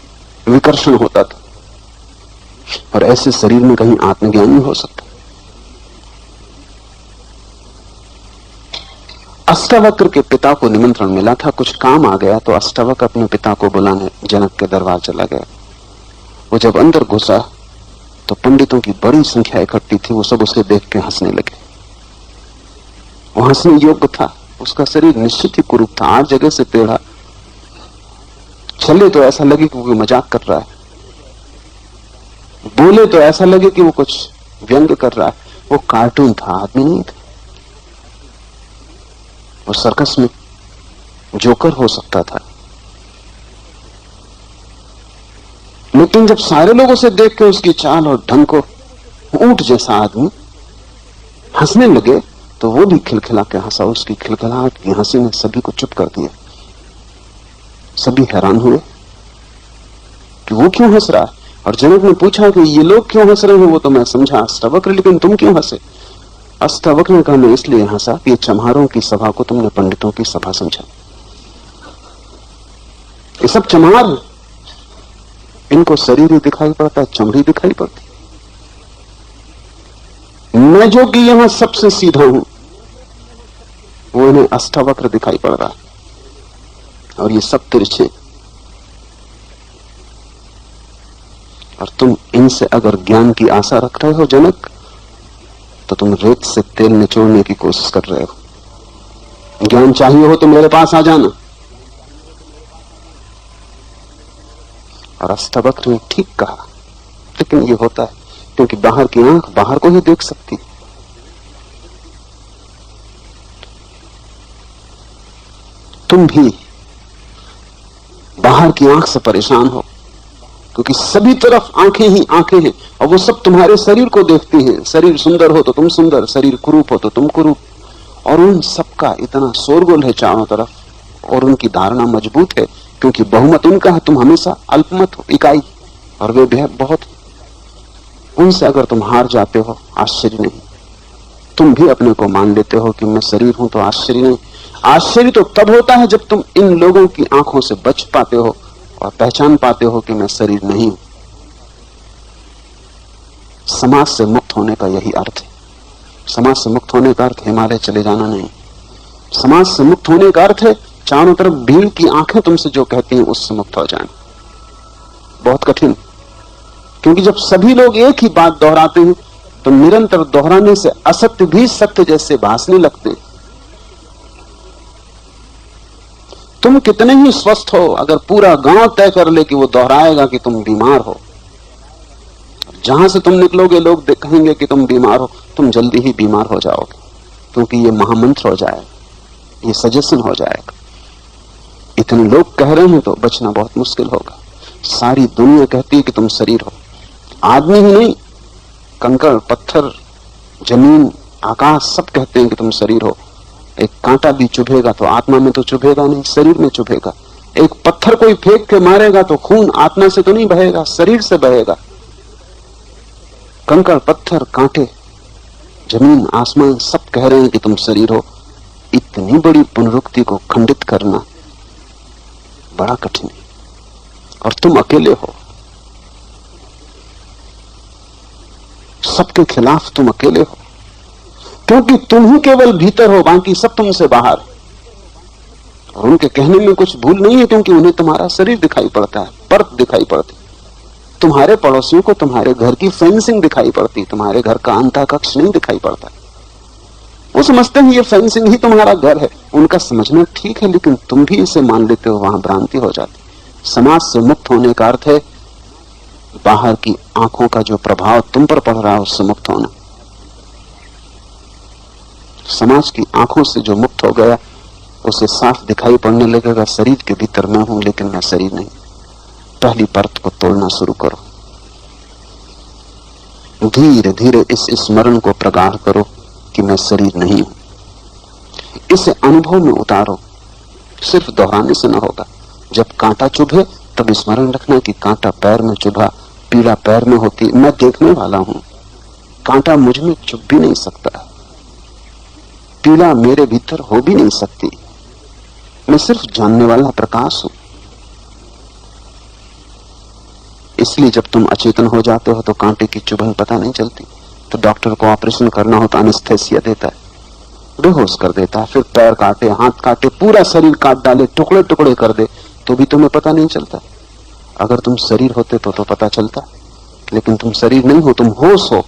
विकर्षण होता था, और ऐसे शरीर में कहीं आत्मज्ञान नहीं हो सकता। अष्टावक्र के पिता को निमंत्रण मिला था, कुछ काम आ गया तो अष्टावक्र अपने पिता को बुलाने जनक के दरबार चला गया। वो जब अंदर घुसा तो पंडितों की बड़ी संख्या इकट्ठी थी। वो सब उसे देख के हंसने लगे। वो हंसने योग्य था, उसका शरीर निश्चित ही कुरूप था, 8 जगह से टेढ़ा। चले तो ऐसा लगे कि वो मजाक कर रहा है, बोले तो ऐसा लगे कि वो कुछ व्यंग कर रहा है। वो कार्टून था, आदमी नहीं था। वो सर्कस में जोकर हो सकता था। लेकिन जब सारे लोग उसे देख के उसकी चाल और ढंग को ऊंट जैसा आदमी हंसने लगे तो वो भी खिलखिला के हंसा। उसकी खिलखिलाहट की हंसी ने सभी को चुप कर दिया। सभी हैरान हुए कि वो क्यों हंस रहा है। और जनक ने पूछा कि ये लोग क्यों हंस रहे हैं। वो तो मैं समझा अष्टावक्र, लेकिन तुम क्यों हंसे? अष्टावक्र ने कहा, मैं इसलिए हंसा कि ये चमारों की सभा को तुमने पंडितों की सभा समझा। ये सब चमार, इनको शरीर ही दिखाई पड़ता है, चमड़ी दिखाई पड़ती। मैं जो कि यहां सबसे सीधा हूं वो इन्हें अष्टावक्र दिखाई पड़ रहा है, और ये सब तिरछे। और तुम इनसे अगर ज्ञान की आशा रख रहे हो जनक, तो तुम रेत से तेल निचोड़ने की कोशिश कर रहे हो। ज्ञान चाहिए हो तो मेरे पास आ जाना। और अष्टावक्र ने ठीक कहा, लेकिन ये होता है क्योंकि बाहर की आंख बाहर को ही देख सकती। तुम भी बाहर की आंख से परेशान हो, क्योंकि सभी तरफ आंखें ही आंखें हैं, और वो सब तुम्हारे शरीर को देखती हैं। शरीर सुंदर हो तो तुम सुंदर, शरीर कुरूप हो तो तुम कुरूप, और उन सबका इतना शोरगुल है चारों तरफ, और उनकी धारणा मजबूत है क्योंकि बहुमत उनका है। तुम हमेशा अल्पमत हो, इकाई, और वे भी बहुत। उनसे अगर तुम हार जाते हो, आश्चर्य नहीं। तुम भी अपने को मान लेते हो कि मैं शरीर हूं, तो आश्चर्य नहीं। आश्चर्य तो तब होता है जब तुम इन लोगों की आंखों से बच पाते हो और पहचान पाते हो कि मैं शरीर नहीं हूं। समाज से मुक्त होने का यही अर्थ है। समाज से मुक्त होने का अर्थ हिमालय चले जाना नहीं। समाज से मुक्त होने का अर्थ है चारों तरफ भीड़ की आंखें तुमसे जो कहती हैं उससे मुक्त हो जाना। बहुत कठिन, क्योंकि जब सभी लोग एक ही बात दोहराते हैं तो निरंतर दोहराने से असत्य भी सत्य जैसे भासने लगते हैं। तुम कितने ही स्वस्थ हो, अगर पूरा गांव तय कर ले कि वो दोहराएगा कि तुम बीमार हो, जहां से तुम निकलोगे लोग कहेंगे कि तुम बीमार हो, तुम जल्दी ही बीमार हो जाओगे, क्योंकि ये महामंत्र हो जाएगा, ये सजेशन हो जाएगा। इतने लोग कह रहे हैं तो बचना बहुत मुश्किल होगा। सारी दुनिया कहती है कि तुम शरीर हो। आदमी ही नहीं, कंकड़, पत्थर, जमीन, आकाश सब कहते हैं कि तुम शरीर हो। एक कांटा भी चुभेगा तो आत्मा में तो चुभेगा नहीं, शरीर में चुभेगा। एक पत्थर कोई फेंक के मारेगा तो खून आत्मा से तो नहीं बहेगा, शरीर से बहेगा। कंकड़, पत्थर, कांटे, जमीन, आसमान सब कह रहे हैं कि तुम शरीर हो। इतनी बड़ी पुनरुक्ति को खंडित करना बड़ा कठिन है, और तुम अकेले हो। सबके खिलाफ तुम अकेले हो, क्योंकि तुम ही केवल भीतर हो, बाकी सब तुमसे बाहर। और उनके कहने में कुछ भूल नहीं है, क्योंकि उन्हें तुम्हारा शरीर दिखाई पड़ता है, परत दिखाई पड़ती, तुम्हारे पड़ोसियों को तुम्हारे घर की फेंसिंग दिखाई पड़ती, तुम्हारे घर का अंतः कक्ष नहीं दिखाई पड़ता। वो समझते हैं ये फेंसिंग ही तुम्हारा घर है। उनका समझना ठीक है, लेकिन तुम भी इसे मान लेते हो, वहां भ्रांति हो जाती। समाज से मुक्त होने का अर्थ है बाहर की आंखों का जो प्रभाव तुम पर पड़ रहा है उससे मुक्त होना। समाज की आंखों से जो मुक्त हो गया उसे साफ दिखाई पड़ने लगेगा, शरीर के भीतर मैं हूं लेकिन मैं शरीर नहीं। पहली परत को तोड़ना शुरू करो, धीरे धीरे इस स्मरण को प्रगाढ़ करो कि मैं शरीर नहीं हूं। इसे अनुभव में उतारो, सिर्फ दोहराने से न होगा। जब कांटा चुभे तब स्मरण रखना कि कांटा पैर में चुभा, पीड़ा पैर में होती, मैं देखने वाला हूं, कांटा मुझ में चुभ भी नहीं सकता, पीड़ा मेरे भीतर हो भी नहीं सकती, मैं सिर्फ जानने वाला प्रकाश हूं। इसलिए जब तुम अचेतन हो जाते हो तो कांटे की चुभन पता नहीं चलती। तो डॉक्टर को ऑपरेशन करना हो तो एनेस्थेसिया देता है, बेहोश कर देता है, फिर पैर काटे, हाथ काटे, पूरा शरीर काट डाले, टुकड़े टुकड़े कर दे, तो भी तुम्हें पता नहीं चलता। अगर तुम शरीर होते तो पता चलता, लेकिन तुम शरीर नहीं हो, तुम होश हो,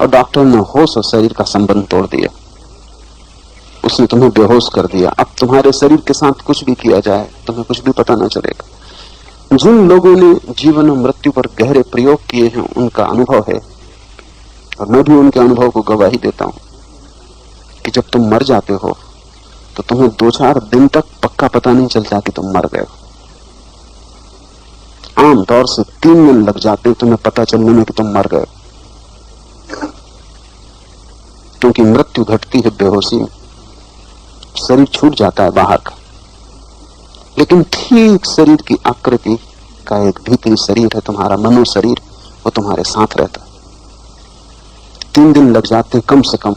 और डॉक्टर ने होश और शरीर का संबंध तोड़ दिया, उसने तुम्हें बेहोश कर दिया। अब तुम्हारे शरीर के साथ कुछ भी किया जाए तुम्हें कुछ भी पता न चलेगा। जिन लोगों ने जीवन और मृत्यु पर गहरे प्रयोग किए हैं उनका अनुभव है, और मैं भी उनके अनुभव को गवाही देता हूं, कि जब तुम मर जाते हो तो तुम्हें 2-4 दिन तक पक्का पता नहीं चलता कि तुम मर गए हो। आमतौर से 3 दिन लग जाते हैं तुम्हें पता चलने में कि तुम मर गए, क्योंकि मृत्यु घटती है बेहोशी में, शरीर छूट जाता है बाहर का। लेकिन ठीक शरीर की आकृति का एक भीतरी शरीर है, तुम्हारा मनो शरीर, वो तुम्हारे साथ रहता है। 3 दिन लग जाते हैं कम से कम,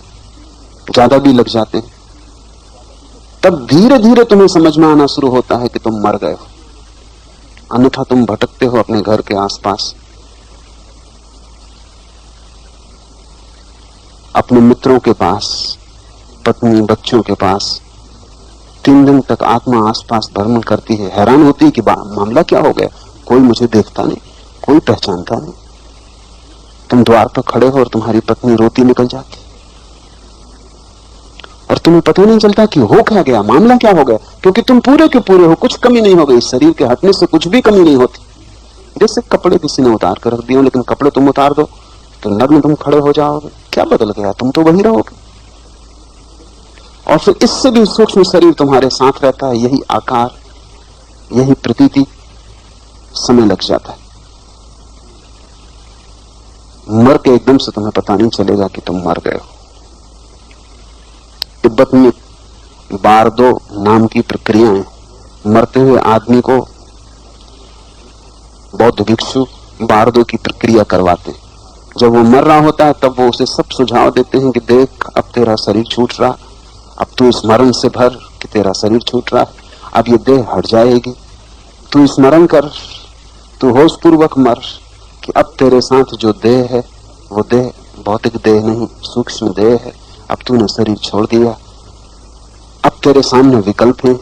ज्यादा भी लग जाते हैं। तब धीरे धीरे तुम्हें समझ में आना शुरू होता है कि तुम मर गए हो, अन्यथा तुम भटकते हो अपने घर के आसपास, अपने मित्रों के पास, पत्नी बच्चों के पास। 3 दिन तक आत्मा आसपास भ्रमण करती है, हैरान होती है कि मामला क्या हो गया, कोई मुझे देखता नहीं, कोई पहचानता नहीं। तुम द्वार पर खड़े हो और तुम्हारी पत्नी रोती निकल जाती, और तुम्हें पता नहीं चलता कि हो क्या गया, मामला क्या हो गया, क्योंकि तुम पूरे के पूरे हो, कुछ कमी नहीं हो गई। शरीर के हटने से कुछ भी कमी नहीं होती। जैसे कपड़े किसी ने उतार कर रख दिए, लेकिन कपड़े तुम उतार दो तो नग्न तुम खड़े हो जाओगे, क्या बदल गया, तुम तो वही रहोगे। और फिर इससे भी सूक्ष्म शरीर तुम्हारे साथ रहता है, यही आकार, यही प्रतीति, समय लग जाता है। मर के एकदम से तुम्हें पता नहीं चलेगा कि तुम मर गए हो। तिब्बत में बारदो नाम की प्रक्रिया है। मरते हुए आदमी को बौद्ध भिक्षु बारदो की प्रक्रिया करवाते हैं। जब वो मर रहा होता है तब वो उसे सब सुझाव देते हैं कि देख, अब तेरा शरीर छूट रहा, अब तू स्मरण से भर कि तेरा शरीर छूट रहा है, अब ये देह हट जाएगी, तू स्मरण कर, तू होश पूर्वक मर कि अब तेरे साथ जो देह है वो देह भौतिक देह नहीं, सूक्ष्म देह है, अब तूने शरीर छोड़ दिया, अब तेरे सामने विकल्प है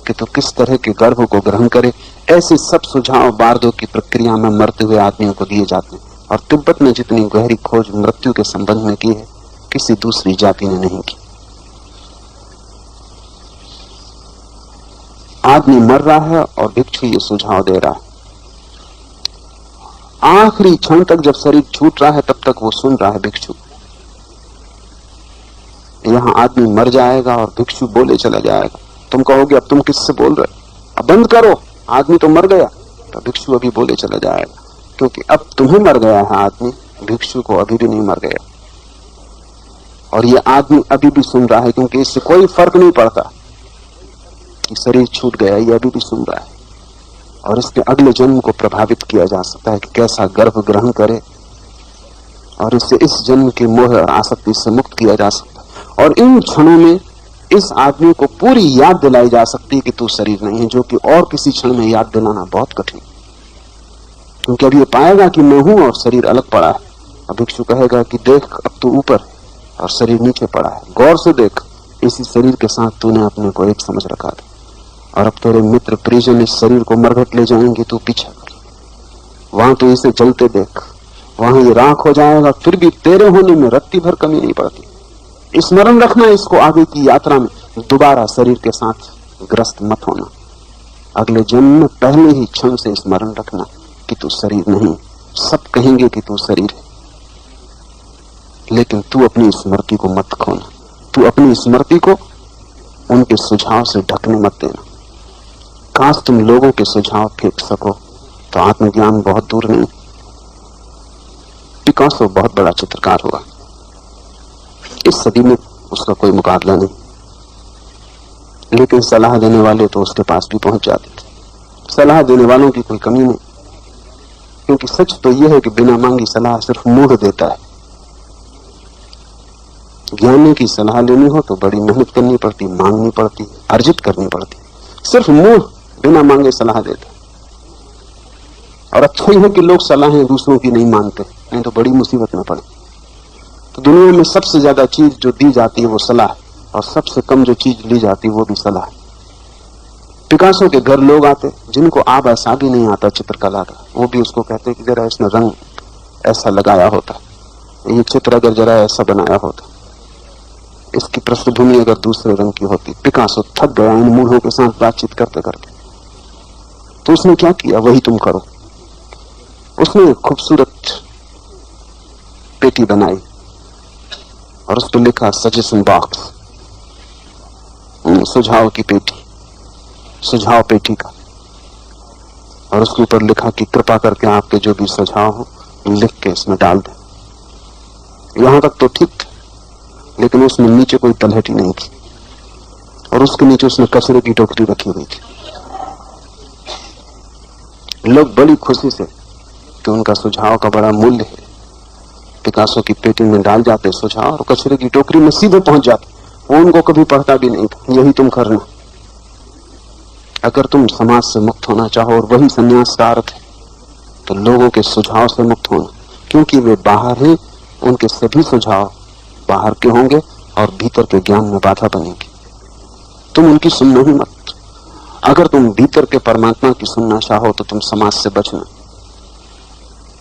कि तू किस तरह के गर्भ को ग्रहण करे। ऐसे सब सुझाव बारदो की प्रक्रिया में मरते हुए आदमियों को दिए जाते हैं। और तिब्बत में जितनी गहरी खोज मृत्यु के संबंध में की है, किसी दूसरी जाति ने नहीं की। आदमी मर रहा है और भिक्षु ये सुझाव दे रहा है। आखिरी क्षण तक जब शरीर छूट रहा है तब तक वो सुन रहा है भिक्षु। यहां आदमी मर जाएगा और भिक्षु बोले चला जाएगा। तुम कहोगे अब तुम किससे बोल रहे, अब बंद करो, आदमी तो मर गया। तो भिक्षु अभी बोले चला जाएगा, क्योंकि अब तुम्हें मर गया है आदमी, भिक्षु को अभी भी नहीं मर गया। और ये आदमी अभी भी सुन रहा है, क्योंकि इससे कोई फर्क नहीं पड़ता कि शरीर छूट गया, ये अभी भी सुन रहा है। और इसके अगले जन्म को प्रभावित किया जा सकता है कि कैसा गर्भ ग्रहण करे, और इससे इस जन्म के मोह और आसक्ति से मुक्त किया जा सकता है। और इन क्षणों में इस आदमी को पूरी याद दिलाई जा सकती है कि तू शरीर नहीं है, जो कि और किसी क्षण में याद दिलाना बहुत कठिन, क्योंकि अब ये पाएगा कि मैं हूं और शरीर अलग पड़ा है। भिक्षु कहेगा कि देख अब तू ऊपर और शरीर नीचे पड़ा है, गौर से देख, इसी शरीर के साथ तूने अपने को एक समझ रखा था, और अब तेरे मित्र परिजन इस शरीर को मरघट ले जाएंगे, तू पीछा कर, वहां तू इसे जलते देख, वहां ये राख हो जाएगा, फिर भी तेरे होने में रत्ती भर कमी नहीं पड़ती। स्मरण रखना इसको, आगे की यात्रा में दोबारा शरीर के साथ ग्रस्त मत होना। अगले जन्म में पहले ही क्षण से स्मरण रखना कि तू शरीर नहीं। सब कहेंगे कि तू शरीर है, लेकिन तू अपनी स्मृति को मत खोना। तू अपनी स्मृति को उनके सुझाव से ढकने मत देना। काश तुम लोगों के सुझाव फेंक सको तो आत्मज्ञान बहुत दूर नहीं। पिकासो बहुत बड़ा चित्रकार हुआ, इस सदी में उसका कोई मुकाबला नहीं, लेकिन सलाह देने वाले तो उसके पास भी पहुंच जाते थे। सलाह देने वालों की कोई कमी नहीं, क्योंकि सच तो यह है कि बिना मांगी सलाह सिर्फ मूढ़ देता है। ज्ञानी की सलाह लेनी हो तो बड़ी मेहनत करनी पड़ती, मांगनी पड़ती, अर्जित करनी पड़ती। सिर्फ मूढ़ बिना मांगे सलाह देता। और अच्छा ही है कि लोग सलाहें दूसरों की नहीं मानते, नहीं तो बड़ी मुसीबत में पड़े। तो दुनिया में सबसे ज्यादा चीज जो दी जाती है वो सलाह, और सबसे कम जो चीज ली जाती है वो भी सलाह। पिकासो के घर लोग आते जिनको आब ऐसा भी नहीं आता चित्रकला का, वो भी उसको कहते कि जरा इसने रंग ऐसा लगाया होता, ये चित्र अगर जरा ऐसा बनाया होता, इसकी पृष्ठभूमि अगर दूसरे रंग की होती। पिकासो थक गया इन मूढ़ों के साथ बातचीत करते करते। तो उसने क्या किया, वही तुम करो। उसने एक खूबसूरत पेटी बनाई और उस पर लिखा सजेशन बॉक्स, सुझाव की पेटी, सुझाव पेटी का। और उसके ऊपर लिखा कि कृपा करके आपके जो भी सुझाव हो लिख के इसमें डाल दें। यहां तक तो ठीक था, लेकिन उसमें नीचे कोई तलहटी नहीं थी, और उसके नीचे उसने कचरे की टोकरी रखी हुई थी। लोग बड़ी खुशी से कि उनका सुझाव का बड़ा मूल्य है, पिकासो की पेटी में डाल जाते सुझाव और कचरे की टोकरी में सीधे पहुंच जाते। वो उनको कभी पढ़ता भी नहीं था। यही तुम करना अगर तुम समाज से मुक्त होना चाहो, और वही संन्यास का अर्थ है, तो लोगों के सुझाव से मुक्त होना, क्योंकि वे बाहर हैं। उनके सभी सुझाव बाहर के होंगे और भीतर के ज्ञान में बाधा बनेंगे। तुम उनकी सुनना ही मत। अगर तुम भीतर के परमात्मा की सुनना चाहो तो तुम समाज से बचना।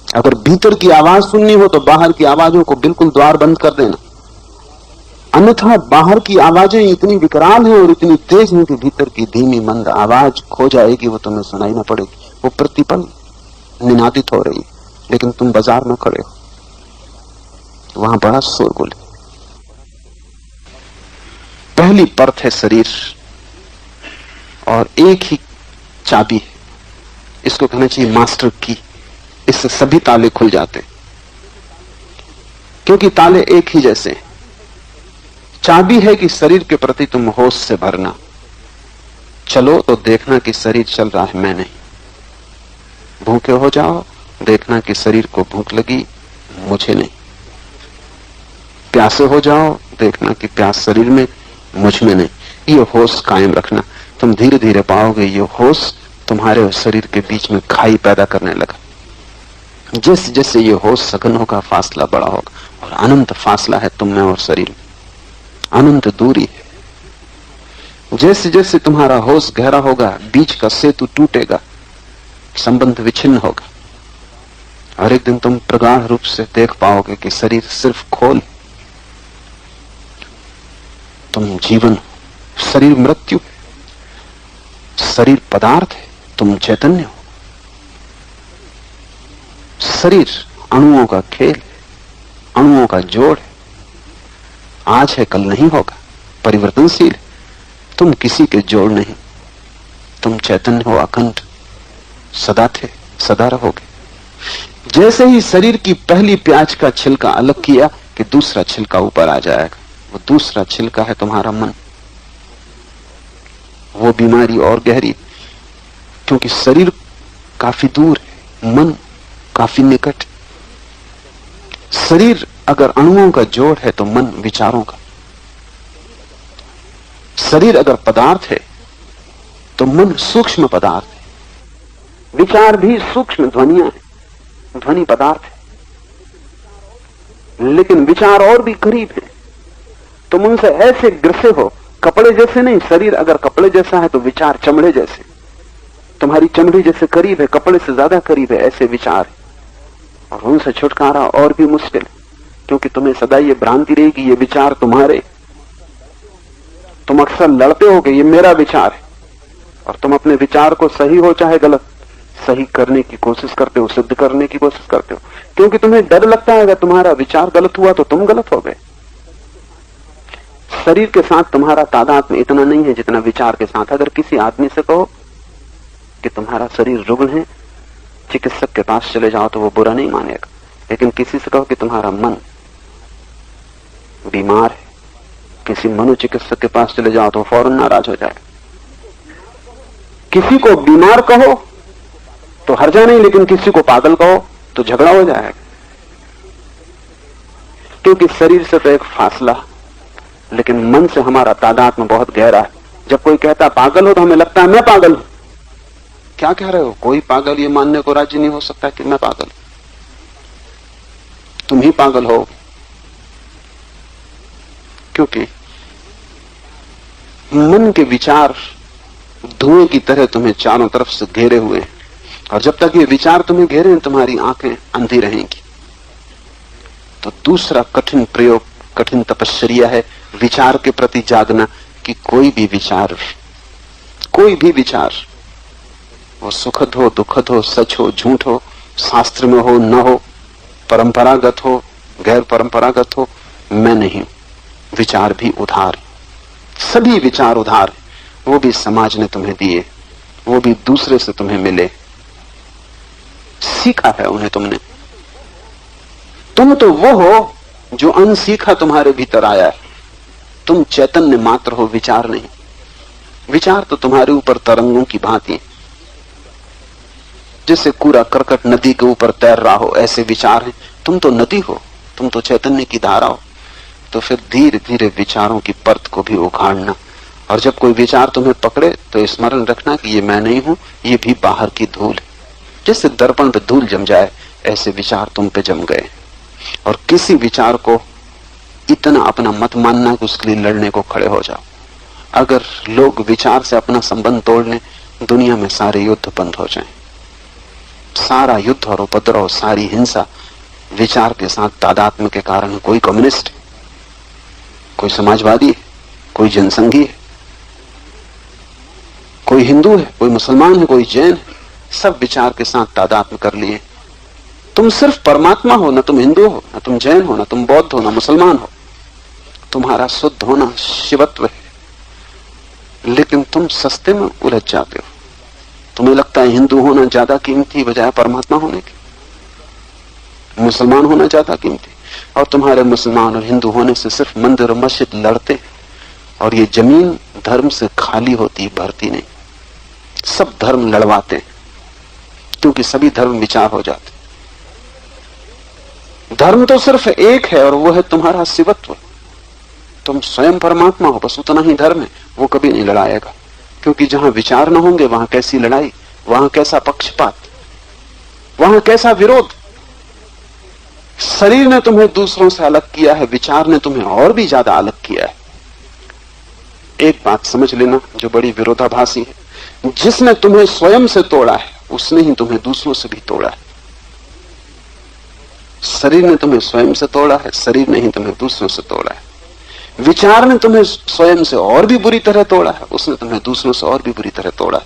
अगर भीतर की आवाज सुननी हो तो बाहर की आवाजों को बिल्कुल द्वार बंद कर देना, अन्यथा बाहर की आवाजें इतनी विकराल हैं और इतनी तेज हैं कि भीतर की धीमी मंद आवाज खो जाएगी, वो तुम्हें सुनाई ना पड़ेगी। वो प्रतिपल निनादित हो रही, लेकिन तुम बाजार में खड़े हो, वहां बड़ा शोरगुल है। पहली परत है शरीर, और एक ही चाबी है, इसको कहना चाहिए मास्टर की। इससे सभी ताले खुल जाते, क्योंकि ताले एक ही जैसे हैं। चाबी है कि शरीर के प्रति तुम होश से भरना। चलो तो देखना कि शरीर चल रहा है, मैं नहीं। भूखे हो जाओ, देखना कि शरीर को भूख लगी, मुझे नहीं। प्यासे हो जाओ, देखना कि प्यास शरीर में, मुझ में नहीं। ये होश कायम रखना। तुम धीरे धीरे पाओगे ये होश तुम्हारे और शरीर के बीच में खाई पैदा करने लगा। जैसे जैसे ये होश सघन होगा, फासला बड़ा होगा, और अनंत फासला है तुम में और शरीर में, अनंत दूरी है। जैसे जैसे तुम्हारा होश गहरा होगा, बीच का सेतु टूटेगा, संबंध विच्छिन्न होगा, और एक दिन तुम प्रगाढ़ रूप से देख पाओगे कि शरीर सिर्फ खोल, तुम जीवन, शरीर मृत्यु, शरीर पदार्थ है, तुम चैतन्य हो। शरीर अणुओं का खेल, अणुओं का जोड़ है, आज है कल नहीं होगा, परिवर्तनशील। तुम किसी के जोड़ नहीं, तुम चैतन्य हो, अखंड, सदा थे, सदा रहोगे। जैसे ही शरीर की पहली प्याज का छिलका अलग किया कि दूसरा छिलका ऊपर आ जाएगा। वो दूसरा छिलका है तुम्हारा मन। वो बीमारी और गहरी, क्योंकि शरीर काफी दूर है, मन काफी निकट। शरीर अगर अणुओं का जोड़ है तो मन विचारों का। शरीर अगर पदार्थ है तो मन सूक्ष्म पदार्थ है। विचार भी सूक्ष्म ध्वनियां है, ध्वनि पदार्थ है। लेकिन विचार और भी करीब है। तुम उनसे ऐसे ग्रसे हो, कपड़े जैसे नहीं। शरीर अगर कपड़े जैसा है तो विचार चमड़े जैसे। तुम्हारी चमड़ी जैसे करीब है, कपड़े से ज्यादा करीब है, ऐसे विचार है। और उनसे छुटकारा और भी मुश्किल है, क्योंकि तुम्हें सदा ये भ्रांति रहेगी ये विचार तुम्हारे। तुम अक्सर लड़ते हो कि ये मेरा विचार है, और तुम अपने विचार को सही हो चाहे गलत, सही करने की कोशिश करते हो, सिद्ध करने की कोशिश करते हो, क्योंकि तुम्हें डर लगता है अगर तुम्हारा विचार गलत हुआ तो तुम गलत हो गए। शरीर के साथ तुम्हारा तादात्म्य इतना नहीं है जितना विचार के साथ। अगर किसी आदमी से कहो कि तुम्हारा शरीर रुग्ण है, चिकित्सक के पास चले जाओ तो वो बुरा नहीं मानेगा। लेकिन किसी से कहो कि तुम्हारा मन बीमार है, किसी मनोचिकित्सक के पास चले जाओ तो फौरन नाराज हो जाएगा। किसी को बीमार कहो तो हर्जा नहीं, लेकिन किसी को पागल कहो तो झगड़ा हो जाएगा। क्योंकि शरीर से तो एक फासला, लेकिन मन से हमारा तादात्म्य बहुत गहरा है। जब कोई कहता पागल हो तो हमें लगता है मैं पागल हूं। क्या कह रहे हो? कोई पागल ये मानने को राजी नहीं हो सकता कि मैं पागल, तुम ही पागल हो। क्योंकि मन के विचार धुएं की तरह तुम्हें चारों तरफ से घेरे हुए हैं, और जब तक ये विचार तुम्हें घेरे हैं तुम्हारी आंखें अंधी रहेंगी। तो दूसरा कठिन प्रयोग, कठिन तपस्या है विचार के प्रति जागना, कि कोई भी विचार वो सुखद हो, दुखद हो, सच हो, झूठ हो, शास्त्र में हो, न हो, परंपरागत हो, गैर परंपरागत हो, मैं नहीं। विचार भी उधार, सभी विचार उधार, वो भी समाज ने तुम्हें दिए, वो भी दूसरे से तुम्हें मिले, सीखा है उन्हें तुमने। तुम तो वो हो जो अनसीखा तुम्हारे भीतर आया है। तुम चैतन्य मात्र हो, विचार नहीं। विचार तो तुम्हारे ऊपर तरंगों की भांति, जैसे कूड़ा करकट नदी के ऊपर तैर रहा हो, ऐसे विचार हैं। तुम तो नदी हो, तुम तो चैतन्य की धारा हो। तो फिर धीरे धीरे विचारों की परत को भी उखाड़ना, और जब कोई विचार तुम्हें पकड़े तो स्मरण रखना कि ये मैं नहीं हूं, ये भी बाहर की धूल है। जैसे दर्पण पे धूल जम जाए, ऐसे विचार तुम पे जम गए। और किसी विचार को इतना अपना मत मानना कि उसके लिए लड़ने को खड़े हो जाओ। अगर लोग विचार से अपना संबंध तोड़ लें, दुनिया में सारे युद्ध बंद हो जाएं। सारा युद्ध और उपद्रव, सारी हिंसा विचार के साथ तादात्म्य के कारण है। कोई कम्युनिस्ट है, कोई समाजवादी है, कोई जनसंघी है, कोई हिंदू है, कोई मुसलमान है, कोई जैन है, सब विचार के साथ तादात्म्य कर लिए। तुम सिर्फ परमात्मा हो, ना तुम हिंदू हो, ना तुम जैन हो, ना तुम बौद्ध हो, ना मुसलमान हो। तुम्हारा शुद्ध होना शिवत्व है, लेकिन तुम सस्ते में उलझ जाते हो। तुम्हें लगता है हिंदू होना ज्यादा कीमती बजाय परमात्मा होने की, मुसलमान होना ज्यादा कीमती। और तुम्हारे मुसलमान और हिंदू होने से सिर्फ मंदिर और मस्जिद लड़ते, और ये जमीन धर्म से खाली होती, भरती नहीं। सब धर्म लड़वाते, क्योंकि सभी धर्म विचार हो जाते। धर्म तो सिर्फ एक है, और वो है तुम्हारा शिवत्व। तुम स्वयं परमात्मा हो, बस उतना ही धर्म है। वो कभी नहीं लड़ाएगा, क्योंकि जहां विचार न होंगे वहां कैसी लड़ाई, वहां कैसा पक्षपात, वहां कैसा विरोध। शरीर ने तुम्हें दूसरों से अलग किया है, विचार ने तुम्हें और भी ज्यादा अलग किया है। एक बात समझ लेना जो बड़ी विरोधाभासी है, जिसने तुम्हें स्वयं से तोड़ा है उसने ही तुम्हें दूसरों से भी तोड़ा है। शरीर ने तुम्हें स्वयं से तोड़ा है, शरीर ने ही तुम्हें दूसरों से तोड़ा है। विचार ने तुम्हें स्वयं से और भी बुरी तरह तोड़ा है, उसने तुम्हें दूसरों से और भी बुरी तरह तोड़ा है।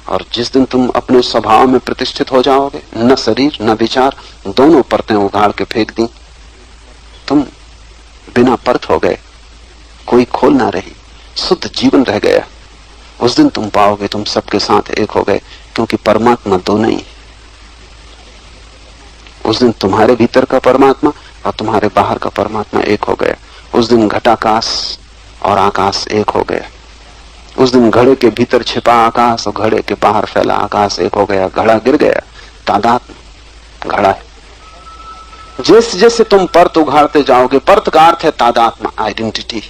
और जिस दिन तुम अपने स्वभाव में प्रतिष्ठित हो जाओगे, न शरीर न विचार, दोनों परतें उगाड़ के फेंक दी, तुम बिना परत हो गए, कोई खोल ना रही, शुद्ध जीवन रह गया। उस दिन तुम पाओगे तुम सबके साथ एक हो गए, क्योंकि परमात्मा दो नहीं। उस दिन तुम्हारे भीतर का परमात्मा और तुम्हारे बाहर का परमात्मा एक हो गया। उस दिन घटाकाश और आकाश एक हो गया। उस दिन घड़े के भीतर छिपा आकाश और घड़े के बाहर फैला आकाश एक हो गया। घड़ा गिर गया, तादात्म्य घड़ा है। जैसे जैसे तुम परत उघाड़ते जाओगे, परत का अर्थ है तादात्म्य, आइडेंटिटी।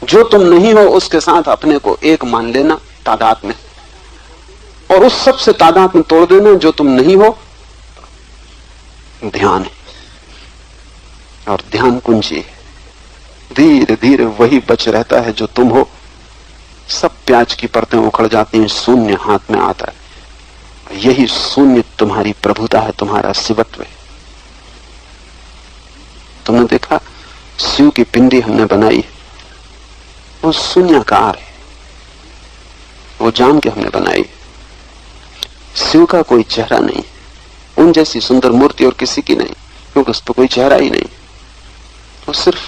जो तुम नहीं हो उसके साथ अपने को एक मान लेना, तादात्म्य। और उस सब से तादात्म्य तोड़ देना जो तुम नहीं हो, ध्यान है। और ध्यान कुंजी। धीरे धीरे वही बच रहता है जो तुम हो। सब प्याज की परतें उखड़ जाती हैं, शून्य हाथ में आता है। यही शून्य तुम्हारी प्रभुता है, तुम्हारा शिवत्व है। तुमने देखा शिव की पिंडी हमने बनाई है, वो शून्याकार है, वो जान के हमने बनाई। शिव का कोई चेहरा नहीं, उन जैसी सुंदर मूर्ति और किसी की नहीं, क्योंकि उस पर कोई चेहरा ही नहीं। वो सिर्फ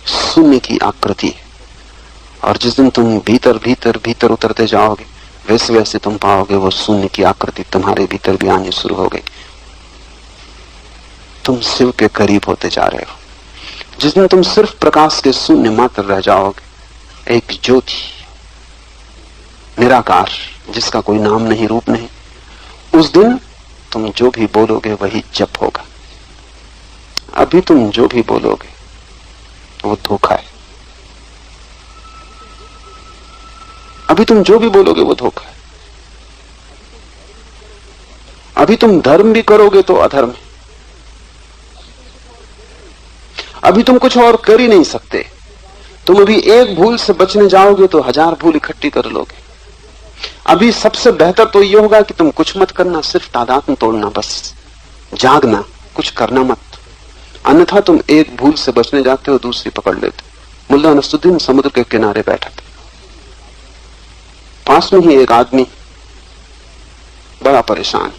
शून्य की आकृति है। और जिस दिन तुम भीतर भीतर भीतर उतरते जाओगे, वैसे वैसे तुम पाओगे वो शून्य की आकृति तुम्हारे भीतर भी आनी शुरू हो गई। तुम शिव के करीब होते जा रहे हो। जिस दिन तुम सिर्फ प्रकाश के शून्य मात्र रह जाओगे, एक ज्योति निराकार जिसका कोई नाम नहीं, रूप नहीं, उस दिन तुम जो भी बोलोगे वही जप होगा। अभी तुम जो भी बोलोगे वो धोखा है। अभी तुम जो भी बोलोगे वो धोखा है। अभी तुम धर्म भी करोगे तो अधर्म है। अभी तुम कुछ और कर ही नहीं सकते। तुम अभी एक भूल से बचने जाओगे तो 1000 भूल इकट्ठी कर लोगे। अभी सबसे बेहतर तो यह होगा कि तुम कुछ मत करना, सिर्फ तादात्म्य तोड़ना, बस जागना, कुछ करना मत। अन्यथा तुम एक भूल से बचने जाते हो, दूसरी पकड़ लेते। मुल्ला नसरुद्दीन समुद्र के किनारे बैठा था। पास में ही एक आदमी बड़ा परेशान।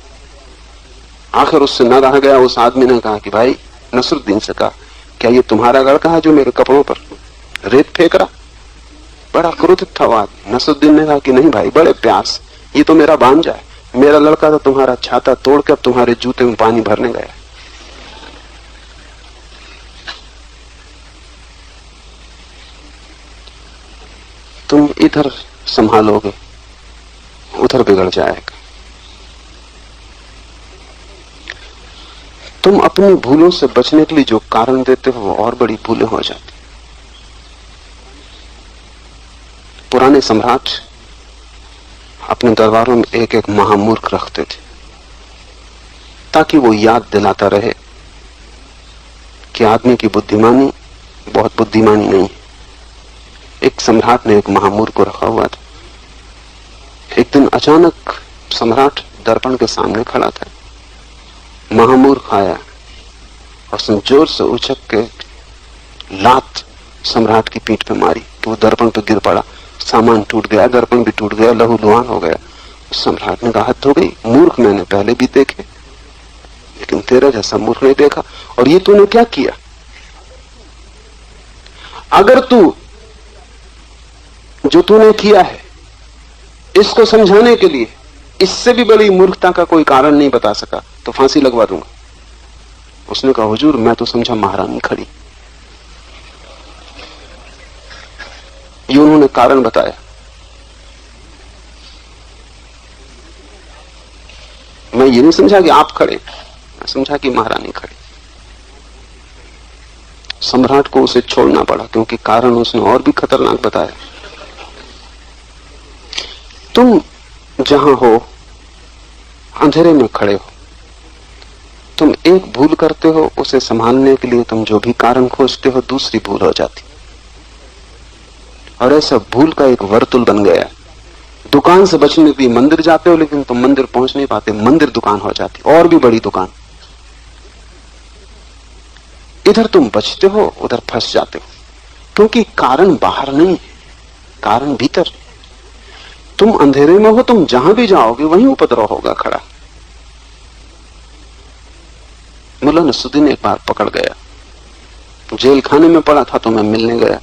आखिर उससे न रहा गया। उस आदमी ने कहा कि भाई, नसरुद्दीन से कहा, क्या ये तुम्हारा लड़का है जो मेरे कपड़ों पर रेत फेंक रहा? बड़ा क्रोधित था वो आदमी। नसरुद्दीन ने कहा कि नहीं भाई, बड़े प्यास, ये तो मेरा भांजा है। मेरा लड़का तो तुम्हारा छाता तोड़ के अब तुम्हारे जूते में पानी भरने गया। तुम इधर संभालोगे, उधर बिगड़ जाएगा। तुम अपनी भूलों से बचने के लिए जो कारण देते हो वो और बड़ी भूलें हो जाती। पुराने सम्राट अपने दरबारों में एक एक महामूर्ख रखते थे ताकि वो याद दिलाता रहे कि आदमी की बुद्धिमानी बहुत बुद्धिमानी नहीं है। एक सम्राट ने एक महामूर्ख को रखा हुआ था। एक दिन अचानक सम्राट दर्पण के सामने खड़ा था। महामूर्ख आया और उसने जोर से उछक के लात सम्राट की पीठ पे मारी तो वो दर्पण पे गिर पड़ा। सामान टूट गया, दर्पण भी टूट गया, लहूलुहान हो गया। सम्राट ने कहा, हद हो गई, मूर्ख मैंने पहले भी देखे लेकिन तेरा जैसा मूर्ख नहीं देखा। और ये तूने क्या किया? अगर तू जो तूने किया है इसको समझाने के लिए इससे भी बड़ी मूर्खता का कोई कारण नहीं बता सका तो फांसी लगवा दूंगा। उसने कहा, हुजूर मैं तो समझा महारानी खड़ी। ये उन्होंने कारण बताया। मैं ये नहीं समझा कि आप खड़े, मैं समझा कि महारानी खड़ी। सम्राट को उसे छोड़ना पड़ा क्योंकि कारण उसने और भी खतरनाक बताया। तुम जहां हो अंधेरे में खड़े हो, तुम एक भूल करते हो, उसे संभालने के लिए तुम जो भी कारण खोजते हो दूसरी भूल हो जाती। और ऐसा भूल का एक वर्तुल बन गया। दुकान से बचने के लिए मंदिर जाते हो लेकिन तुम मंदिर पहुंच नहीं पाते, मंदिर दुकान हो जाती, और भी बड़ी दुकान। इधर तुम बचते हो, उधर फंस जाते हो, क्योंकि कारण बाहर नहीं है, कारण भीतर। तुम अंधेरे में हो, तुम जहां भी जाओगे वहीं उपद्रव होगा खड़ा। मुल्ला नसरुद्दीन एक बार पकड़ गया, जेल खाने में पड़ा था तो मैं मिलने गया।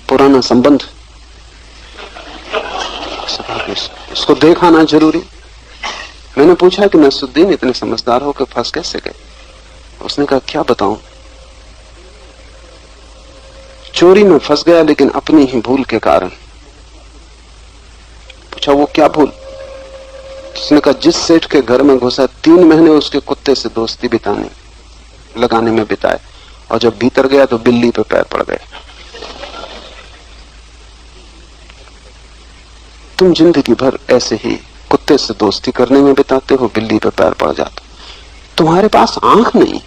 पुराना संबंध, इसको देखाना जरूरी। मैंने पूछा कि नसरुद्दीन इतने समझदार होकर फंस कैसे गए? उसने कहा, क्या बताऊं, चोरी में फंस गया लेकिन अपनी ही भूल के कारण। पूछा, वो क्या भूल? उसने कहा, जिस सेठ के घर में घुसा 3 महीने उसके कुत्ते से दोस्ती लगाने में बिताए, और जब भीतर गया तो बिल्ली पे पैर पड़ गए। तुम जिंदगी भर ऐसे ही कुत्ते से दोस्ती करने में बिताते हो, बिल्ली पे पैर पड़ जाता। तुम्हारे पास आंख नहीं,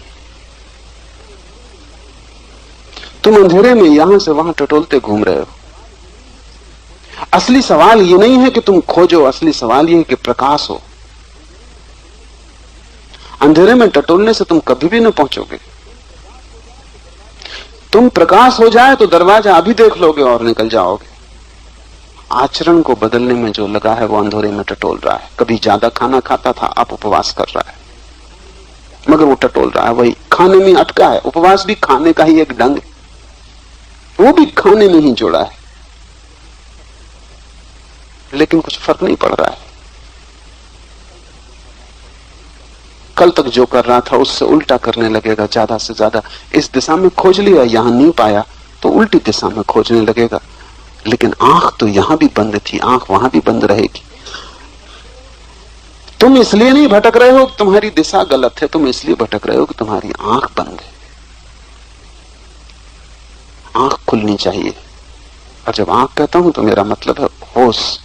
तुम अंधेरे में यहां से वहां टटोलते घूम रहे हो। असली सवाल ये नहीं है कि तुम खोजो, असली सवाल ये है कि प्रकाश हो। अंधेरे में टटोलने से तुम कभी भी न पहुंचोगे। तुम प्रकाश हो जाए तो दरवाजा अभी देख लोगे और निकल जाओगे। आचरण को बदलने में जो लगा है वो अंधेरे में टटोल रहा है। कभी ज्यादा खाना खाता था, अब उपवास कर रहा है, मगर वो टटोल रहा है, वही खाने में अटका है। उपवास भी खाने का ही एक ढंग है, वो भी खाने में ही जुड़ा है, लेकिन कुछ फर्क नहीं पड़ रहा है। कल तक जो कर रहा था उससे उल्टा करने लगेगा, ज्यादा से ज्यादा। इस दिशा में खोज लिया, यहां नहीं पाया तो उल्टी दिशा में खोजने लगेगा। लेकिन आंख तो यहां भी बंद थी, आंख वहां भी बंद रहेगी। तुम इसलिए नहीं भटक रहे हो कि तुम्हारी दिशा गलत है, तुम इसलिए भटक रहे हो कि तुम्हारी आंख बंद है। आंख खुलनी चाहिए। और जब आंख कहता हूं तो मेरा मतलब है होश,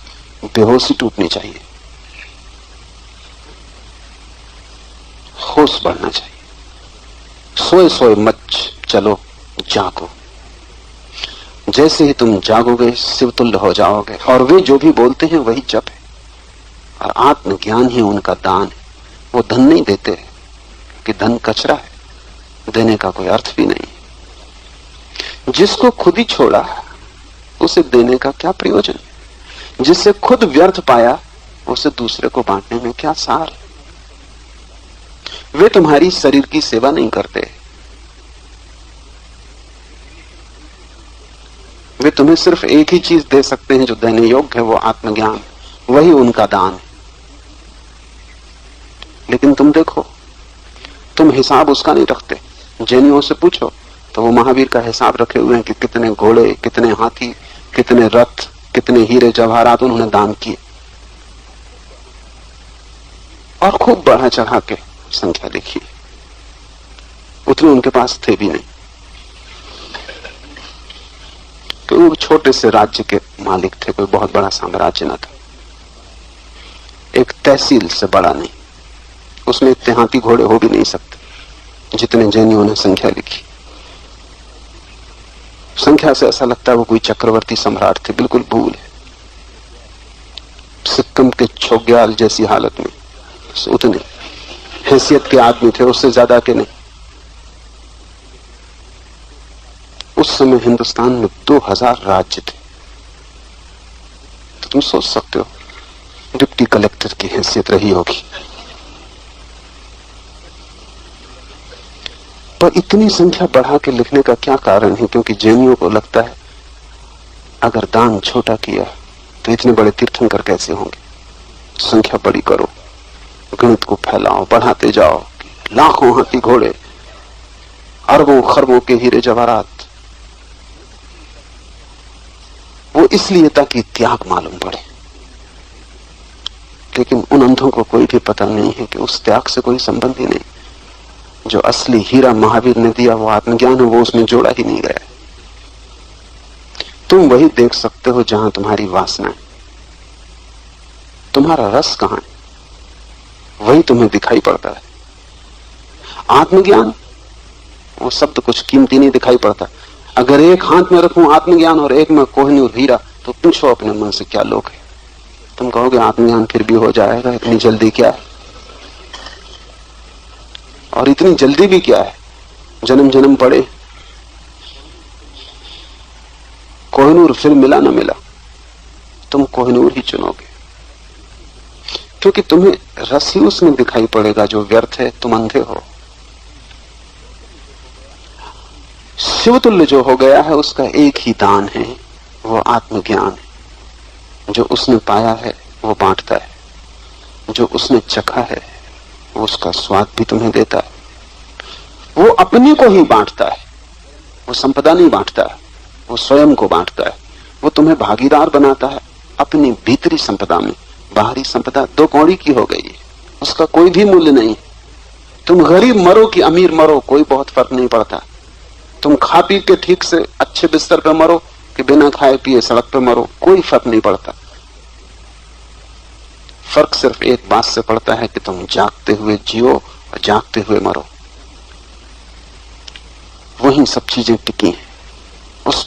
बेहोशी टूटनी चाहिए, होश बढ़ना चाहिए। सोए सोए मत चलो, जागो। जैसे ही तुम जागोगे शिवतुल्य हो जाओगे। और वे जो भी बोलते हैं वही जप है, और आत्मज्ञान ही उनका दान है। वो धन नहीं देते कि धन कचरा है, देने का कोई अर्थ भी नहीं। जिसको खुद ही छोड़ा उसे देने का क्या प्रयोजन? जिससे खुद व्यर्थ पाया उसे दूसरे को बांटने में क्या सार? वे तुम्हारी शरीर की सेवा नहीं करते, वे तुम्हें सिर्फ एक ही चीज दे सकते हैं जो देने योग्य है, वो आत्मज्ञान। वही उनका दान है। लेकिन तुम देखो, तुम हिसाब उसका नहीं रखते। जैनियों से पूछो तो वो महावीर का हिसाब रखे हुए हैं कि कितने घोड़े, कितने हाथी, कितने रथ, कितने हीरे जवाहरात उन्होंने दान किए, और खूब बढ़ा चढ़ा के संख्या लिखी। उतने उनके पास थे भी नहीं, क्योंकि वो छोटे से राज्य के मालिक थे, कोई बहुत बड़ा साम्राज्य न था, एक तहसील से बड़ा नहीं। उसमें इतने हाथी घोड़े हो भी नहीं सकते जितने जैनियों ने संख्या लिखी। संख्या से ऐसा लगता है वो कोई चक्रवर्ती सम्राट थे, बिल्कुल भूल है। सिक्किम के छोग्याल जैसी हालत में, उतने हैसियत के आदमी थे, उससे ज्यादा के नहीं। उस समय हिंदुस्तान में 2000 राज्य थे। तो तुम सोच सकते हो डिप्टी कलेक्टर की हैसियत रही होगी। पर इतनी संख्या बढ़ा के लिखने का क्या कारण है? क्योंकि जैनियों को लगता है अगर दान छोटा किया तो इतने बड़े तीर्थंकर कैसे होंगे। संख्या बड़ी करो, गणित को फैलाओ, बढ़ाते जाओ, लाखों हाथी घोड़े, अरबों खरबों के हीरे जवाहरात। वो इसलिए ताकि त्याग मालूम पड़े। लेकिन उन अंधों को कोई भी पता नहीं है कि उस त्याग से कोई संबंध ही नहीं। जो असली हीरा महावीर ने दिया वो आत्मज्ञान है, वो उसमें जोड़ा ही नहीं गया। तुम वही देख सकते हो जहां तुम्हारी वासना है। तुम्हारा रस कहां है वही तुम्हें दिखाई पड़ता है। आत्मज्ञान, वो शब्द कुछ कीमती नहीं दिखाई पड़ता। अगर एक हाथ में रखूं आत्मज्ञान और एक में कोहिनूर हीरा, तो पूछो अपने मन से क्या लोगे? तुम कहोगे आत्मज्ञान फिर भी हो जाएगा, इतनी जल्दी क्या है? और इतनी जल्दी भी क्या है? जन्म जन्म पड़े, कोहिनूर फिर मिला ना मिला, तुम कोहिनूर ही चुनोगे, क्योंकि तुम्हें रस ही उसमें दिखाई पड़ेगा जो व्यर्थ है। तुम अंधे हो। शिवतुल्य जो हो गया है उसका एक ही दान है, वो आत्मज्ञान है। जो उसने पाया है वो बांटता है, जो उसने चखा है वो उसका स्वाद भी तुम्हें देता है। वो अपने को ही बांटता है, वो संपदा नहीं बांटता है, वो स्वयं को बांटता है। वो तुम्हें भागीदार बनाता है अपनी भीतरी संपदा में। बाहरी संपदा दो कौड़ी की हो गई है, उसका कोई भी मूल्य नहीं। तुम गरीब मरो कि अमीर मरो, कोई बहुत फर्क नहीं पड़ता। तुम खा पी के ठीक से अच्छे बिस्तर पे मरो कि बिना खाए पिए सड़क पे मरो, कोई फर्क नहीं पड़ता। फर्क सिर्फ एक बात से पड़ता है कि तुम जागते हुए जियो और जागते हुए मरो। वहीं सब चीजें टिकी हैं।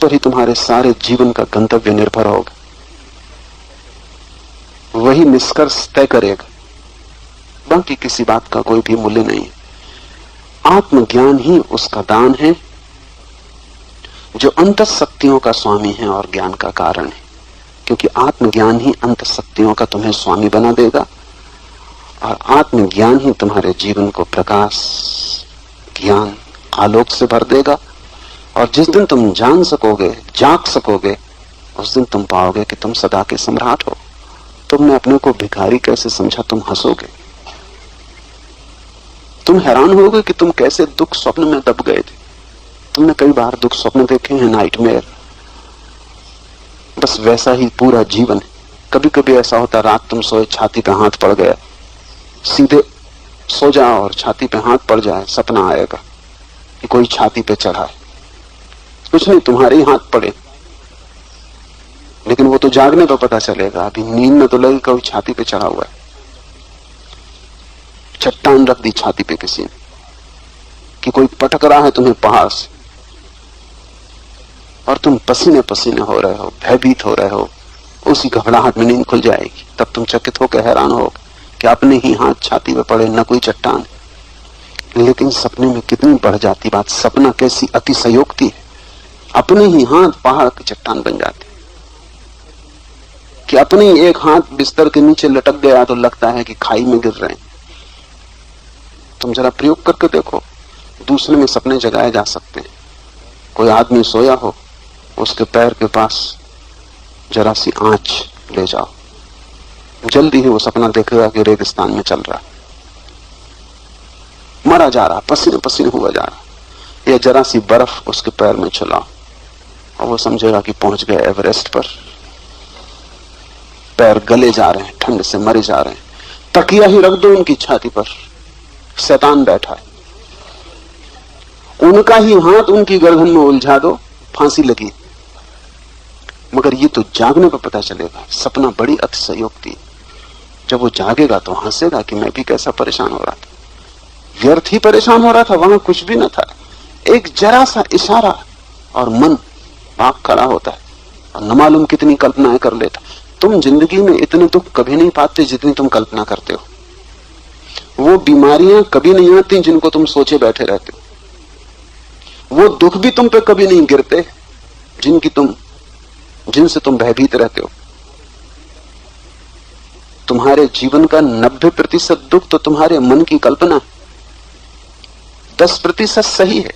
पर ही तुम्हारे सारे जीवन का गंतव्य निर्भर होगा। वही निष्कर्ष तय करेगा, बाकी किसी बात का कोई भी मूल्य नहीं है। आत्मज्ञान ही उसका दान है जो अंतःशक्तियों का स्वामी है और ज्ञान का कारण है, क्योंकि आत्मज्ञान ही अंतःशक्तियों का तुम्हें स्वामी बना देगा और आत्मज्ञान ही तुम्हारे जीवन को प्रकाश, ज्ञान, आलोक से भर देगा। और जिस दिन तुम जान सकोगे, जाग सकोगे, उस दिन तुम पाओगे कि तुम सदा के सम्राट हो। तुमने अपने को भिखारी कैसे समझा, तुम हंसोगे। तुम हैरान होगे कि तुम कैसे दुख स्वप्न में दब गए थे। तुमने कई बार दुख स्वप्न देखे हैं, नाइटमेयर। बस वैसा ही पूरा जीवन है। कभी कभी ऐसा होता, रात तुम सोए, छाती पे हाथ पड़ गया, सीधे सो जाओ और छाती पे हाथ पड़ जाए, सपना आएगा कि कोई छाती पे चढ़ा है। कुछ नहीं, तुम्हारे ही हाथ पड़े, लेकिन वो तो जागने तो पता चलेगा। अभी नींद में तो लगे कोई छाती पे चढ़ा हुआ है। चट्टान रख दी छाती पे किसी ने, कि कोई पटक रहा है तुम्हें पहाड़ से, और तुम पसीने पसीने हो रहे हो, भयभीत हो रहे हो। उसी घबराहट में नींद खुल जाएगी। तब तुम चकित होकर हैरान हो कि अपने ही हाथ छाती पे पड़े, न कोई चट्टान। लेकिन सपने में कितनी बढ़ जाती बात। सपना कैसी अतिशयोक्ति है। अपने ही हाथ पहाड़ की चट्टान बन जाते, कि अपने ही एक हाथ बिस्तर के नीचे लटक गया तो लगता है कि खाई में गिर रहे हैं। तुम जरा प्रयोग करके देखो, दूसरे में सपने जगाए जा सकते हैं। कोई आदमी सोया हो, उसके पैर के पास जरा सी आंच ले जाओ, जल्दी ही वो सपना देखेगा कि रेगिस्तान में चल रहा है, मरा जा रहा, पसीने पसीने हुआ जा रहा। या जरा सी बर्फ उसके पैर में चलाओ और वो समझेगा कि पहुंच गए एवरेस्ट पर। पैर गले जा रहे हैं, ठंड से मरे जा रहे हैं। तकिया ही रख दो उनकी छाती पर, शैतान बैठा है। उनका ही हाथ उनकी गर्दन में उलझा दो, फांसी लगी। मगर ये तो जागने पर पता चलेगा। सपना बड़ी अतिशयोक्ति। जब वो जागेगा तो हंसेगा कि मैं भी कैसा परेशान हो रहा था, व्यर्थ ही परेशान हो रहा था, वहां कुछ भी न था। एक जरा सा इशारा और मन भाग खड़ा होता है और न मालूम कितनी कल्पनाएं कर लेता। तुम जिंदगी में इतने दुख कभी नहीं पाते जितनी तुम कल्पना करते हो। वो बीमारियां कभी नहीं आती जिनको तुम सोचे बैठे रहते हो। वो दुख भी तुम पे कभी नहीं गिरते जिनसे तुम भयभीत रहते हो। तुम्हारे जीवन का 90% दुख तो तुम्हारे मन की कल्पना है। 10% सही है,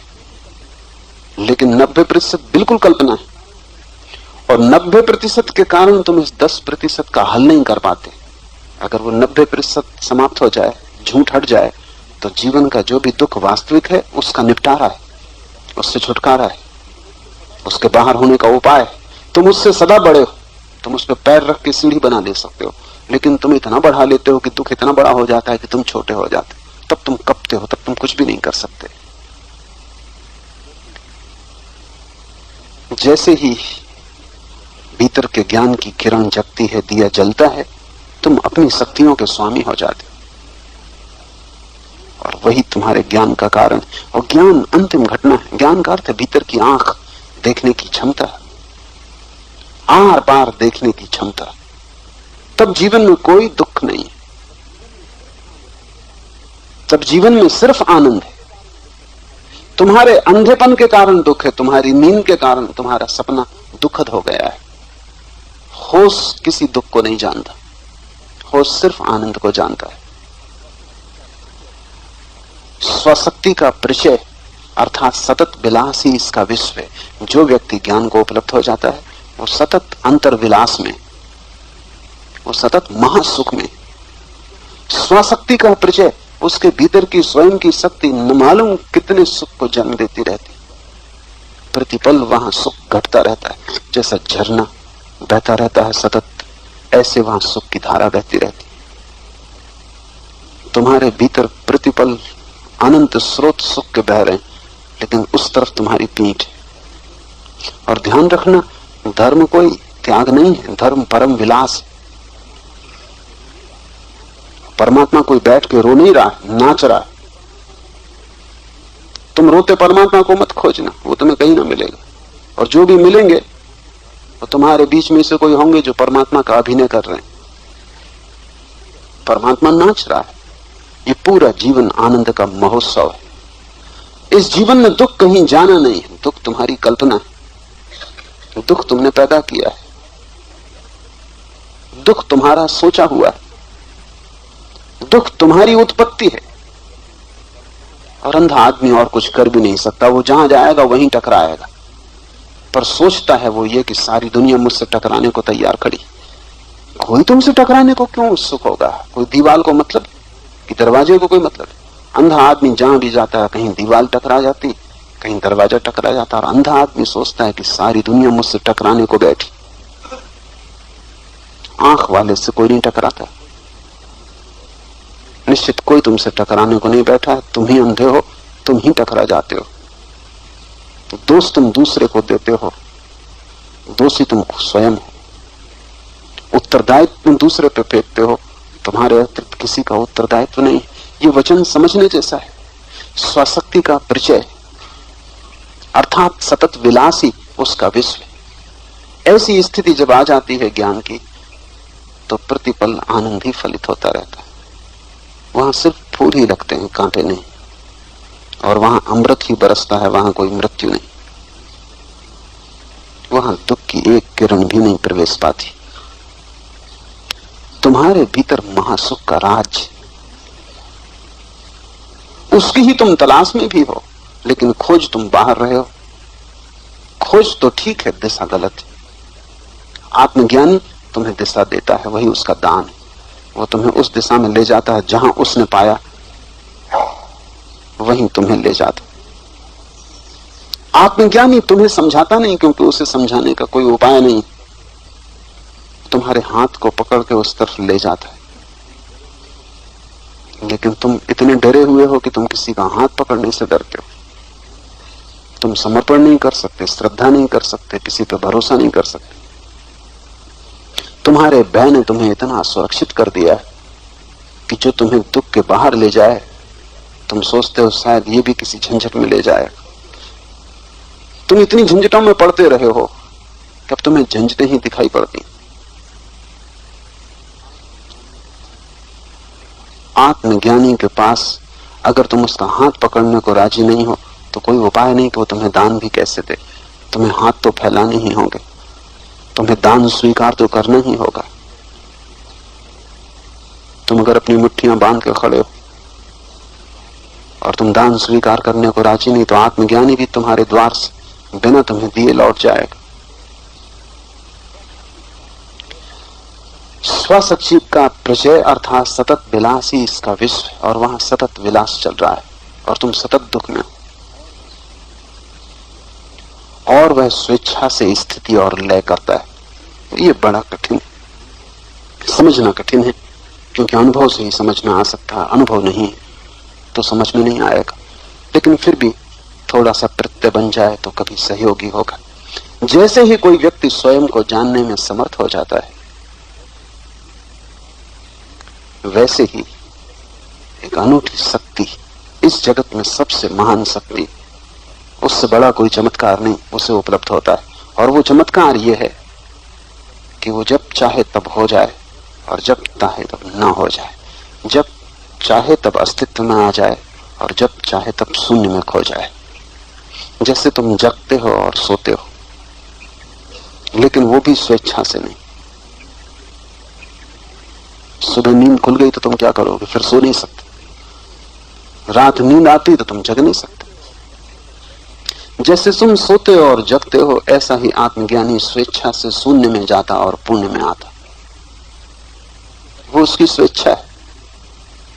लेकिन 90% बिल्कुल कल्पना है। और 90% के कारण तुम इस 10% का हल नहीं कर पाते। अगर वो 90% समाप्त हो जाए, झूठ हट जाए, तो जीवन का जो भी दुख वास्तविक है उसका निपटारा है, उससे छुटकारा है, उसके बाहर होने का उपाय है। तुम उससे सदा बड़े हो, तुम उस पर पैर रख के सीढ़ी बना ले सकते हो, लेकिन तुम इतना बढ़ा लेते हो कि दुख इतना बड़ा हो जाता है कि तुम छोटे हो जाते हो। तब तुम कपते हो, तब तुम कुछ भी नहीं कर सकते। जैसे ही भीतर के ज्ञान की किरण जगती है, दिया जलता है, तुम अपनी शक्तियों के स्वामी हो जाते हो और वही तुम्हारे ज्ञान का कारण। और ज्ञान अंतिम घटना है। ज्ञान का अर्थ है भीतर की आंख, देखने की क्षमता, आर पार देखने की क्षमता। तब जीवन में कोई दुख नहीं है, तब जीवन में सिर्फ आनंद है। तुम्हारे अंधेपन के कारण दुख है, तुम्हारी नींद के कारण तुम्हारा सपना दुखद हो गया है। होश किसी दुख को नहीं जानता, होश सिर्फ आनंद को जानता है। स्वशक्ति का परिचय अर्थात सतत विलास ही इसका विश्व है। जो व्यक्ति ज्ञान को उपलब्ध हो जाता है वो सतत अंतर्विलास में, वो सतत महासुख में। स्वशक्ति का परिचय, उसके भीतर की स्वयं की शक्ति न मालूम कितने सुख को जन्म देती रहती। प्रतिपल वहां सुख घटता रहता है, जैसा झरना बहता रहता है सतत, ऐसे वहां सुख की धारा बहती रहती। तुम्हारे भीतर प्रतिपल अनंत स्रोत सुख के बह रहे हैं, लेकिन उस तरफ तुम्हारी पीठ है। और ध्यान रखना, धर्म कोई त्याग नहीं है, धर्म परम विलास। परमात्मा कोई बैठ के रो नहीं रहा, नाच रहा। तुम रोते परमात्मा को मत खोजना, वो तुम्हें कहीं ना मिलेगा। और जो भी मिलेंगे तो तुम्हारे बीच में से कोई होंगे जो परमात्मा का अभिनय कर रहे हैं। परमात्मा नाच रहा है। ये पूरा जीवन आनंद का महोत्सव है। इस जीवन में दुख कहीं जाना नहीं है, दुख तुम्हारी कल्पना है, दुख तुमने पैदा किया है, दुख तुम्हारा सोचा हुआ है, दुख तुम्हारी उत्पत्ति है। और अंधा आदमी और कुछ कर भी नहीं सकता, वो जहां जाएगा वहीं टकराएगा। पर सोचता है वो ये कि सारी दुनिया मुझसे टकराने को तैयार खड़ी, कोई तुमसे टकराने को क्यों उत्सुक होगा? कोई दीवार को मतलब कि दरवाजे को कोई मतलब? अंधा आदमी जहां भी जाता है कहीं दीवार टकरा जाती, कहीं दरवाजा टकरा जाता, और अंधा आदमी सोचता है कि सारी दुनिया मुझसे टकराने को बैठी। आंख वाले से कोई नहीं टकराता, निश्चित कोई तुमसे टकराने को नहीं बैठा है। तुम ही अंधे हो, तुम ही टकरा जाते हो। तो दोष तुम दूसरे को देते हो, दोषी तुम स्वयं हो। उत्तरदायित्व तुम दूसरे पे फेंकते हो, तुम्हारे अतिरिक्त किसी का उत्तरदायित्व नहीं। ये वचन समझने जैसा है। स्वशक्ति का परिचय अर्थात सतत विलासी उसका विश्व। ऐसी स्थिति जब आ जाती है ज्ञान की, तो प्रतिपल आनंद ही फलित होता रहता है। वहां सिर्फ फूल ही लगते हैं, कांटे नहीं, और वहां अमृत ही बरसता है, वहां कोई मृत्यु नहीं, वहां दुख की एक किरण भी नहीं प्रवेश पाती। तुम्हारे भीतर महासुख का राज, उसकी ही तुम तलाश में भी हो, लेकिन खोज तुम बाहर रहे हो। खोज तो ठीक है, दिशा गलत है। आत्मज्ञानी तुम्हें दिशा देता है, वही उसका दान है। वो तुम्हें उस दिशा में ले जाता है जहां उसने पाया, वहीं तुम्हें ले जाता। आत्मज्ञानी तुम्हें समझाता नहीं, क्योंकि उसे समझाने का कोई उपाय नहीं। तुम्हारे हाथ को पकड़ के उस तरफ ले जाता है, लेकिन तुम इतने डरे हुए हो कि तुम किसी का हाथ पकड़ने से डरते हो। तुम समर्पण नहीं कर सकते, श्रद्धा नहीं कर सकते, किसी पर भरोसा नहीं कर सकते। तुम्हारे भय ने तुम्हें इतना सुरक्षित कर दिया है कि जो तुम्हें दुख के बाहर ले जाए, तुम सोचते हो शायद ये भी किसी झंझट में ले जाएगा। तुम इतनी झंझटों में पड़ते रहे हो कि अब तुम्हें झंझटें ही दिखाई पड़ती। आत्मज्ञानी के पास अगर तुम उसका हाथ पकड़ने को राजी नहीं हो, तो कोई उपाय नहीं कि वो तुम्हें दान भी कैसे दे। तुम्हें हाथ तो फैलाने ही होंगे, तुम्हें दान स्वीकार तो करना ही होगा। तुम अगर अपनी मुट्ठियां बांध के खड़े हो और तुम दान स्वीकार करने को राजी नहीं, तो आत्मज्ञानी भी तुम्हारे द्वार से बिना तुम्हें दिए लौट जाएगा। स्वसच्ची का प्रचय अर्थात सतत विलास ही इसका विश्व है, और वहां सतत विलास चल रहा है और तुम सतत दुख में हो। और वह स्वेच्छा से स्थिति और लय करता है। ये बड़ा कठिन है, समझना कठिन है, क्योंकि अनुभव से ही समझना आ सकता है। अनुभव नहीं तो समझ में नहीं आएगा, लेकिन फिर भी थोड़ा सा प्रत्यय बन जाए तो कभी सहयोगी होगा। जैसे ही कोई व्यक्ति स्वयं को जानने में समर्थ हो जाता है, वैसे ही एक अनूठी शक्ति, इस जगत में सबसे महान शक्ति, उससे बड़ा कोई चमत्कार नहीं, उसे उपलब्ध होता है। और वो चमत्कार ये है कि वो जब चाहे तब हो जाए और जब चाहे तब ना हो जाए, जब चाहे तब अस्तित्व में आ जाए और जब चाहे तब शून्य में खो जाए। जैसे तुम जगते हो और सोते हो, लेकिन वो भी स्वेच्छा से नहीं। सुबह नींद खुल गई तो तुम क्या करोगे? फिर सो नहीं सकते। रात नींद आती तो तुम जग नहीं सकते। जैसे तुम सोते हो और जगते हो, ऐसा ही आत्मज्ञानी स्वेच्छा से शून्य में जाता और पुण्य में आता। वो उसकी स्वेच्छा है,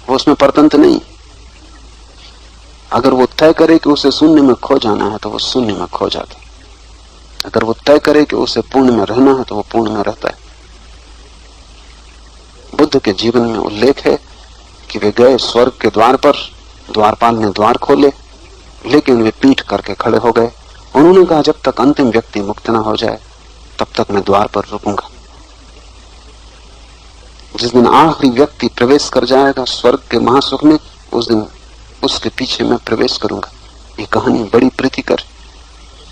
वो उसमें परतंत्र नहीं। अगर वो तय करे कि उसे शून्य में खो जाना है तो वो शून्य में खो जाता है। अगर वो तय करे कि उसे पूर्ण में रहना है तो वो पूर्ण में रहता है। बुद्ध के जीवन में उल्लेख है कि वे गए स्वर्ग के द्वार पर, द्वारपाल ने द्वार खोले, लेकिन वे पीठ करके खड़े हो गए। उन्होंने कहा जब तक अंतिम व्यक्ति मुक्त न हो जाए तब तक मैं द्वार पर रुकूंगा। जिस दिन आखिरी व्यक्ति प्रवेश कर जाएगा स्वर्ग के महासुख में, उस दिन उसके पीछे मैं प्रवेश करूंगा। ये कहानी बड़ी प्रीतिकर।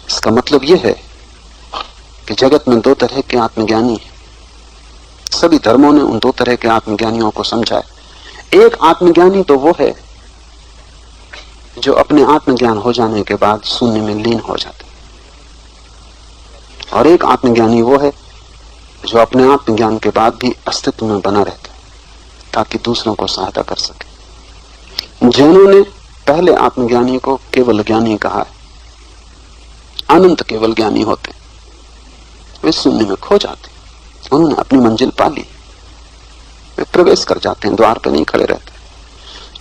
इसका मतलब यह है कि जगत में दो तरह के आत्मज्ञानी हैं। सभी धर्मों ने उन दो तरह के आत्मज्ञानियों को समझा है। एक आत्मज्ञानी तो वो है जो अपने आत्मज्ञान हो जाने के बाद शून्य में लीन हो जाते, और एक आत्मज्ञानी वो है जो अपने आत्मज्ञान के बाद भी अस्तित्व में बना रहता है ताकि दूसरों को सहायता कर सके। जैनों ने पहले आत्मज्ञानी को केवल ज्ञानी कहा है। अनंत केवल ज्ञानी होते, वे शून्य में खो जाते, उन्होंने अपनी मंजिल पा ली, वे प्रवेश कर जाते हैं, द्वार पर नहीं खड़े रहते।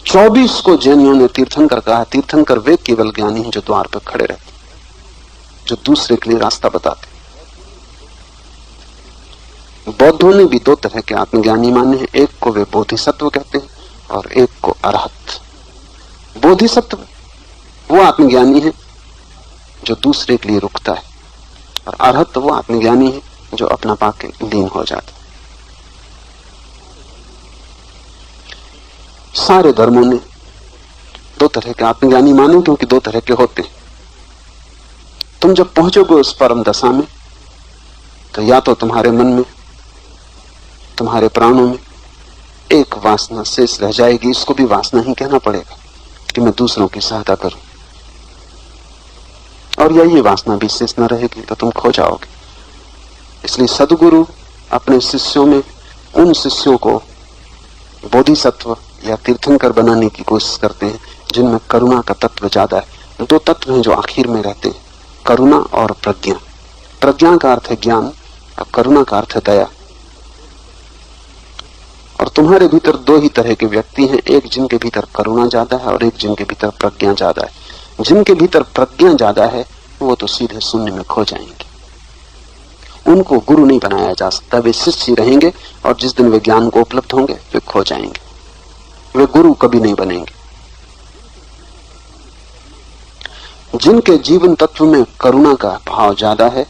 24 को जैनियों ने तीर्थंकर कहा। तीर्थंकर वे केवल ज्ञानी हैं जो द्वार पर खड़े रहते, जो दूसरे के लिए रास्ता बताते। बौद्धों ने भी दो तरह के आत्मज्ञानी माने हैं। एक को वे बोधिसत्व कहते हैं और एक को अरहत। बोधिसत्व वो आत्मज्ञानी है जो दूसरे के लिए रुकता है, और अरहत वो आत्मज्ञानी है जो अपना पाके लीन हो जाता है। सारे धर्मों ने दो तरह के आत्मज्ञानी माने क्योंकि दो तरह के होते हैं। तुम जब पहुंचोगे उस परम दशा में तो या तो तुम्हारे मन में, तुम्हारे प्राणों में एक वासना शेष रह जाएगी। इसको भी वासना ही कहना पड़ेगा कि मैं दूसरों की सहायता करूं, और या ये वासना भी शेष न रहेगी तो तुम खो जाओगे। इसलिए सद्गुरु अपने शिष्यों में उन शिष्यों को बोधिसत्व या तीर्थंकर बनाने की कोशिश करते हैं जिनमें करुणा का तत्व ज्यादा है। दो तत्व हैं जो आखिर में रहते हैं, करुणा और प्रज्ञा। प्रज्ञा का अर्थ है ज्ञान और करुणा का अर्थ है दया। और तुम्हारे भीतर दो ही तरह के व्यक्ति हैं, एक जिनके भीतर करुणा ज्यादा है और एक जिनके भीतर प्रज्ञा ज्यादा है। जिनके भीतर प्रज्ञा ज्यादा है वो तो सीधे शून्य में खो जाएंगे, उनको गुरु नहीं बनाया जा सकता। वे शिष्य रहेंगे और जिस दिन वे ज्ञान को उपलब्ध होंगे वे खो जाएंगे, वे गुरु कभी नहीं बनेंगे। जिनके जीवन तत्व में करुणा का भाव ज्यादा है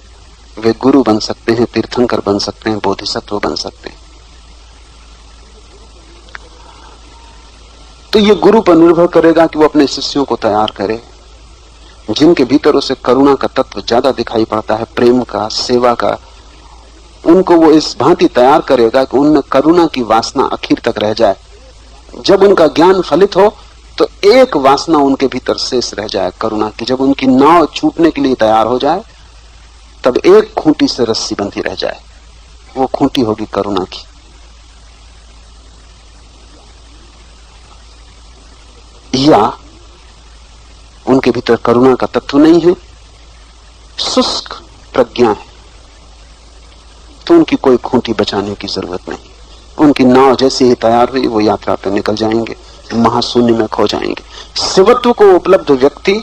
वे गुरु बन सकते हैं, तीर्थंकर बन सकते हैं, बोधिसत्व बन सकते हैं। तो ये गुरु पर निर्भर करेगा कि वो अपने शिष्यों को तैयार करे। जिनके भीतर उसे करुणा का तत्व ज्यादा दिखाई पड़ता है, प्रेम का, सेवा का, उनको वो इस भांति तैयार करेगा कि उनमें करुणा की वासना आखिर तक रह जाए। जब उनका ज्ञान फलित हो तो एक वासना उनके भीतर शेष रह जाए, करुणा की। जब उनकी नाव छूटने के लिए तैयार हो जाए तब एक खूंटी से रस्सी बंधी रह जाए, वो खूंटी होगी करुणा की। या उनके भीतर करुणा का तत्व नहीं है, शुष्क प्रज्ञा है, तो उनकी कोई खूंटी बचाने की जरूरत नहीं। उनकी नाव जैसे ही तैयार हुई वो यात्रा पर निकल जाएंगे, महाशून्य में खो जाएंगे। शिवत्व को उपलब्ध व्यक्ति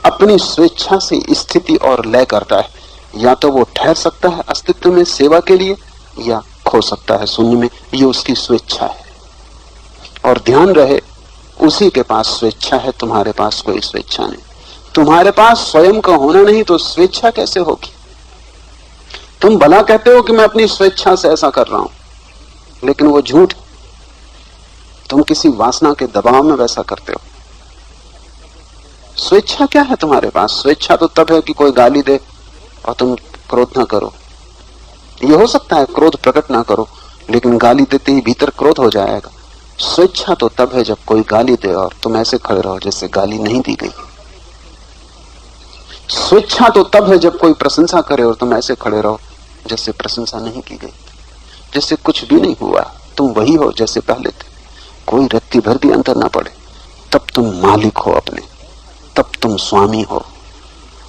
अपनी स्वेच्छा से स्थिति और लय करता है। या तो वो ठहर सकता है अस्तित्व में सेवा के लिए या खो सकता है शून्य में, ये उसकी स्वेच्छा है। और ध्यान रहे उसी के पास स्वेच्छा है, तुम्हारे पास कोई स्वेच्छा नहीं। तुम्हारे पास स्वयं का होना नहीं तो स्वेच्छा कैसे होगी? तुम भला कहते हो कि मैं अपनी स्वेच्छा से ऐसा कर रहा हूं, लेकिन वो झूठ। तुम किसी वासना के दबाव में वैसा करते हो। स्वेच्छा क्या है तुम्हारे पास? स्वेच्छा तो तब है कि कोई गाली दे और तुम क्रोध ना करो। ये हो सकता है क्रोध प्रकट ना करो, लेकिन गाली देते ही भीतर क्रोध हो जाएगा। स्वेच्छा तो तब है जब कोई गाली दे और तुम ऐसे खड़े रहो जैसे गाली नहीं दी गई। स्वेच्छा तो तब है जब कोई प्रशंसा करे और तुम ऐसे खड़े रहो जैसे प्रशंसा नहीं की गई, जैसे कुछ भी नहीं हुआ, तुम वही हो जैसे पहले थे, कोई रत्ती भर भी अंतर ना पड़े। तब तुम मालिक हो अपने, तब तुम स्वामी हो।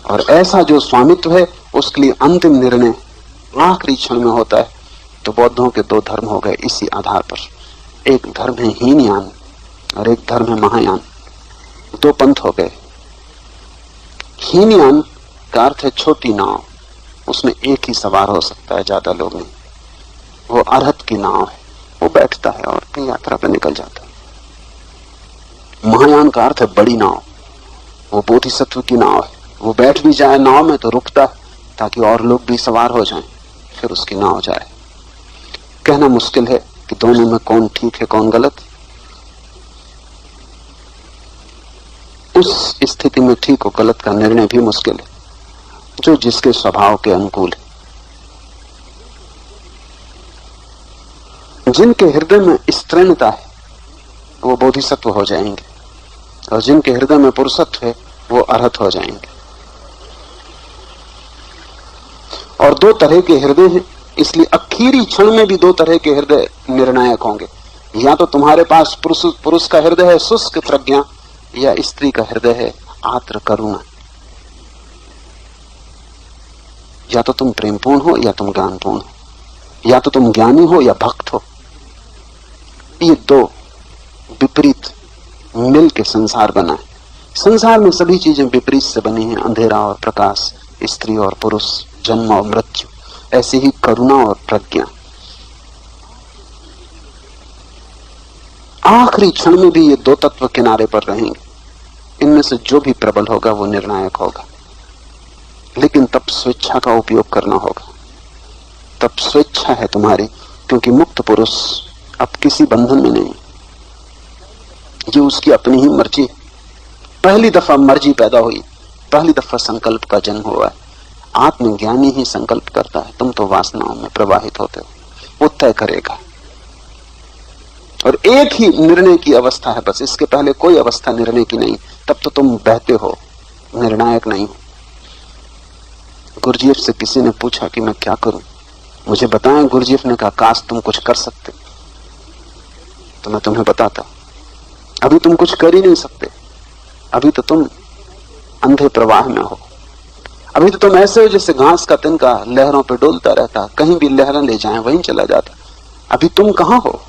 और ऐसा जो स्वामित्व है उसके लिए अंतिम निर्णय आखिरी क्षण में होता है। तो बौद्धों के दो धर्म हो गए इसी आधार पर। एक धर्म है हीनयान और एक धर्म है महायान। दो पंथ हो गए। हीनयान का अर्थ है छोटी नाव, उसमें एक ही सवार हो सकता है, ज्यादा लोग नहीं। वो अरहत की नाव है, वो बैठता है और अपनी यात्रा पर निकल जाता है। महायान का अर्थ है बड़ी नाव, वो बोधिसत्व की नाव है। वो बैठ भी जाए नाव में तो रुकता है ताकि और लोग भी सवार हो जाएं, फिर उसकी नाव जाए। कहना मुश्किल है कि दोनों में कौन ठीक है कौन गलत। उस स्थिति में ठीक और गलत का निर्णय भी मुश्किल है, जो जिसके स्वभाव के अनुकूल है। जिनके हृदय में स्त्रीणता है वो बोधिसत्व हो जाएंगे, और जिनके हृदय में पुरुषत्व है वो अरहत हो जाएंगे। और दो तरह के हृदय हैं, इसलिए आखिरी क्षण में भी दो तरह के हृदय निर्णायक होंगे। या तो तुम्हारे पास पुरुष का हृदय है शुष्क प्रज्ञा, या स्त्री का हृदय है आर्द्र करुणा। या तो तुम प्रेमपूर्ण हो या तुम ज्ञानपूर्ण हो, या तो तुम ज्ञानी हो या भक्त हो। ये दो विपरीत मिल के संसार बना है। संसार में सभी चीजें विपरीत से बनी हैं, अंधेरा और प्रकाश, स्त्री और पुरुष, जन्म और मृत्यु, ऐसे ही करुणा और प्रज्ञा। आखिरी क्षण में भी ये दो तत्व किनारे पर रहेंगे। इनमें से जो भी प्रबल होगा वो निर्णायक होगा, लेकिन तब स्वेच्छा का उपयोग करना होगा। तब स्वेच्छा है तुम्हारी, क्योंकि मुक्त पुरुष अब किसी बंधन में नहीं, ये उसकी अपनी ही मर्जी। पहली दफा मर्जी पैदा हुई, पहली दफा संकल्प का जन्म हुआ है। आत्मज्ञानी ही संकल्प करता है, तुम तो वासनाओं में प्रवाहित होते हो। वो तय करेगा, और एक ही निर्णय की अवस्था है बस, इसके पहले कोई अवस्था निर्णय की नहीं। तब तो तुम बहते हो, निर्णायक नहीं हो। गुरुजीएफ से किसी ने पूछा कि मैं क्या करूं, मुझे बताएं। गुरुजीएफ ने कहा, काश तुम कुछ कर सकते तो मैं तुम्हें बताता। अभी तुम कुछ कर ही नहीं सकते, अभी तो तुम अंधे प्रवाह में हो। अभी तो तुम ऐसे हो जैसे घास का तिनका लहरों पे डोलता रहता, कहीं भी लहरें ले जाएं वहीं चला जाता। अभी तुम कहां हो?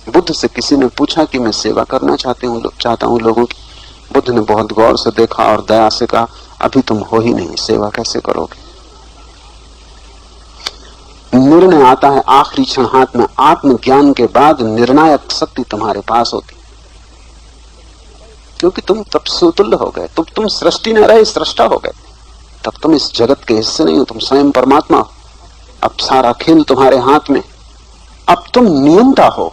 बुद्ध से किसी ने पूछा कि मैं सेवा करना चाहता हूं लोगों की। बुद्ध ने बहुत गौर से देखा और दया से कहा, अभी तुम हो ही नहीं, सेवा कैसे करोगे? निर्णय आता है आखिरी क्षण हाथ में। आत्मज्ञान के बाद निर्णायक शक्ति तुम्हारे पास होती, क्योंकि तुम तब सुतुल्य हो गए। तुम सृष्टि न रहे, सृष्टा हो गए। तब तुम इस जगत के हिस्से नहीं हो, तुम स्वयं परमात्मा हो। अब सारा खेल तुम्हारे हाथ में, अब तुम नियंता हो।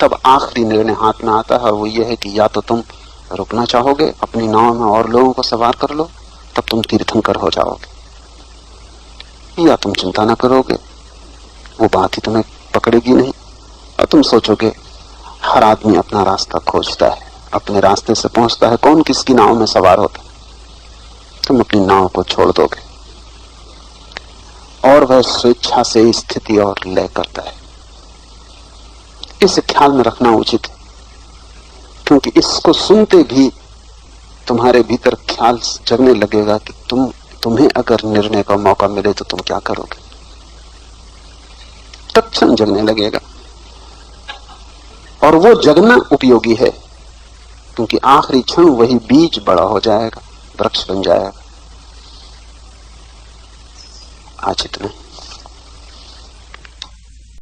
तब आखिरी निर्णय हाथ में आता है, वो ये है कि या तो तुम रुकना चाहोगे, अपनी नाव में और लोगों को सवार कर लो, तब तुम तीर्थंकर हो जाओगे, या तुम चिंता न करोगे, वो बात ही तुम्हें पकड़ेगी नहीं, और तुम सोचोगे हर आदमी अपना रास्ता खोजता है, अपने रास्ते से पहुंचता है, कौन किसकी नाव में सवार होता है। तुम अपनी नाव को छोड़ दोगे, और वह स्वेच्छा से स्थिति और लय करता है। इसे ख्याल में रखना उचित है, क्योंकि इसको सुनते भी तुम्हारे भीतर ख्याल जगने लगेगा कि तुम्हें अगर निर्णय का मौका मिले तो तुम क्या करोगे। तत्क्षण जगने लगेगा, और वो जगना उपयोगी है, क्योंकि आखिरी क्षण वही बीज बड़ा हो जाएगा, वृक्ष बन जाएगा। आज इतना।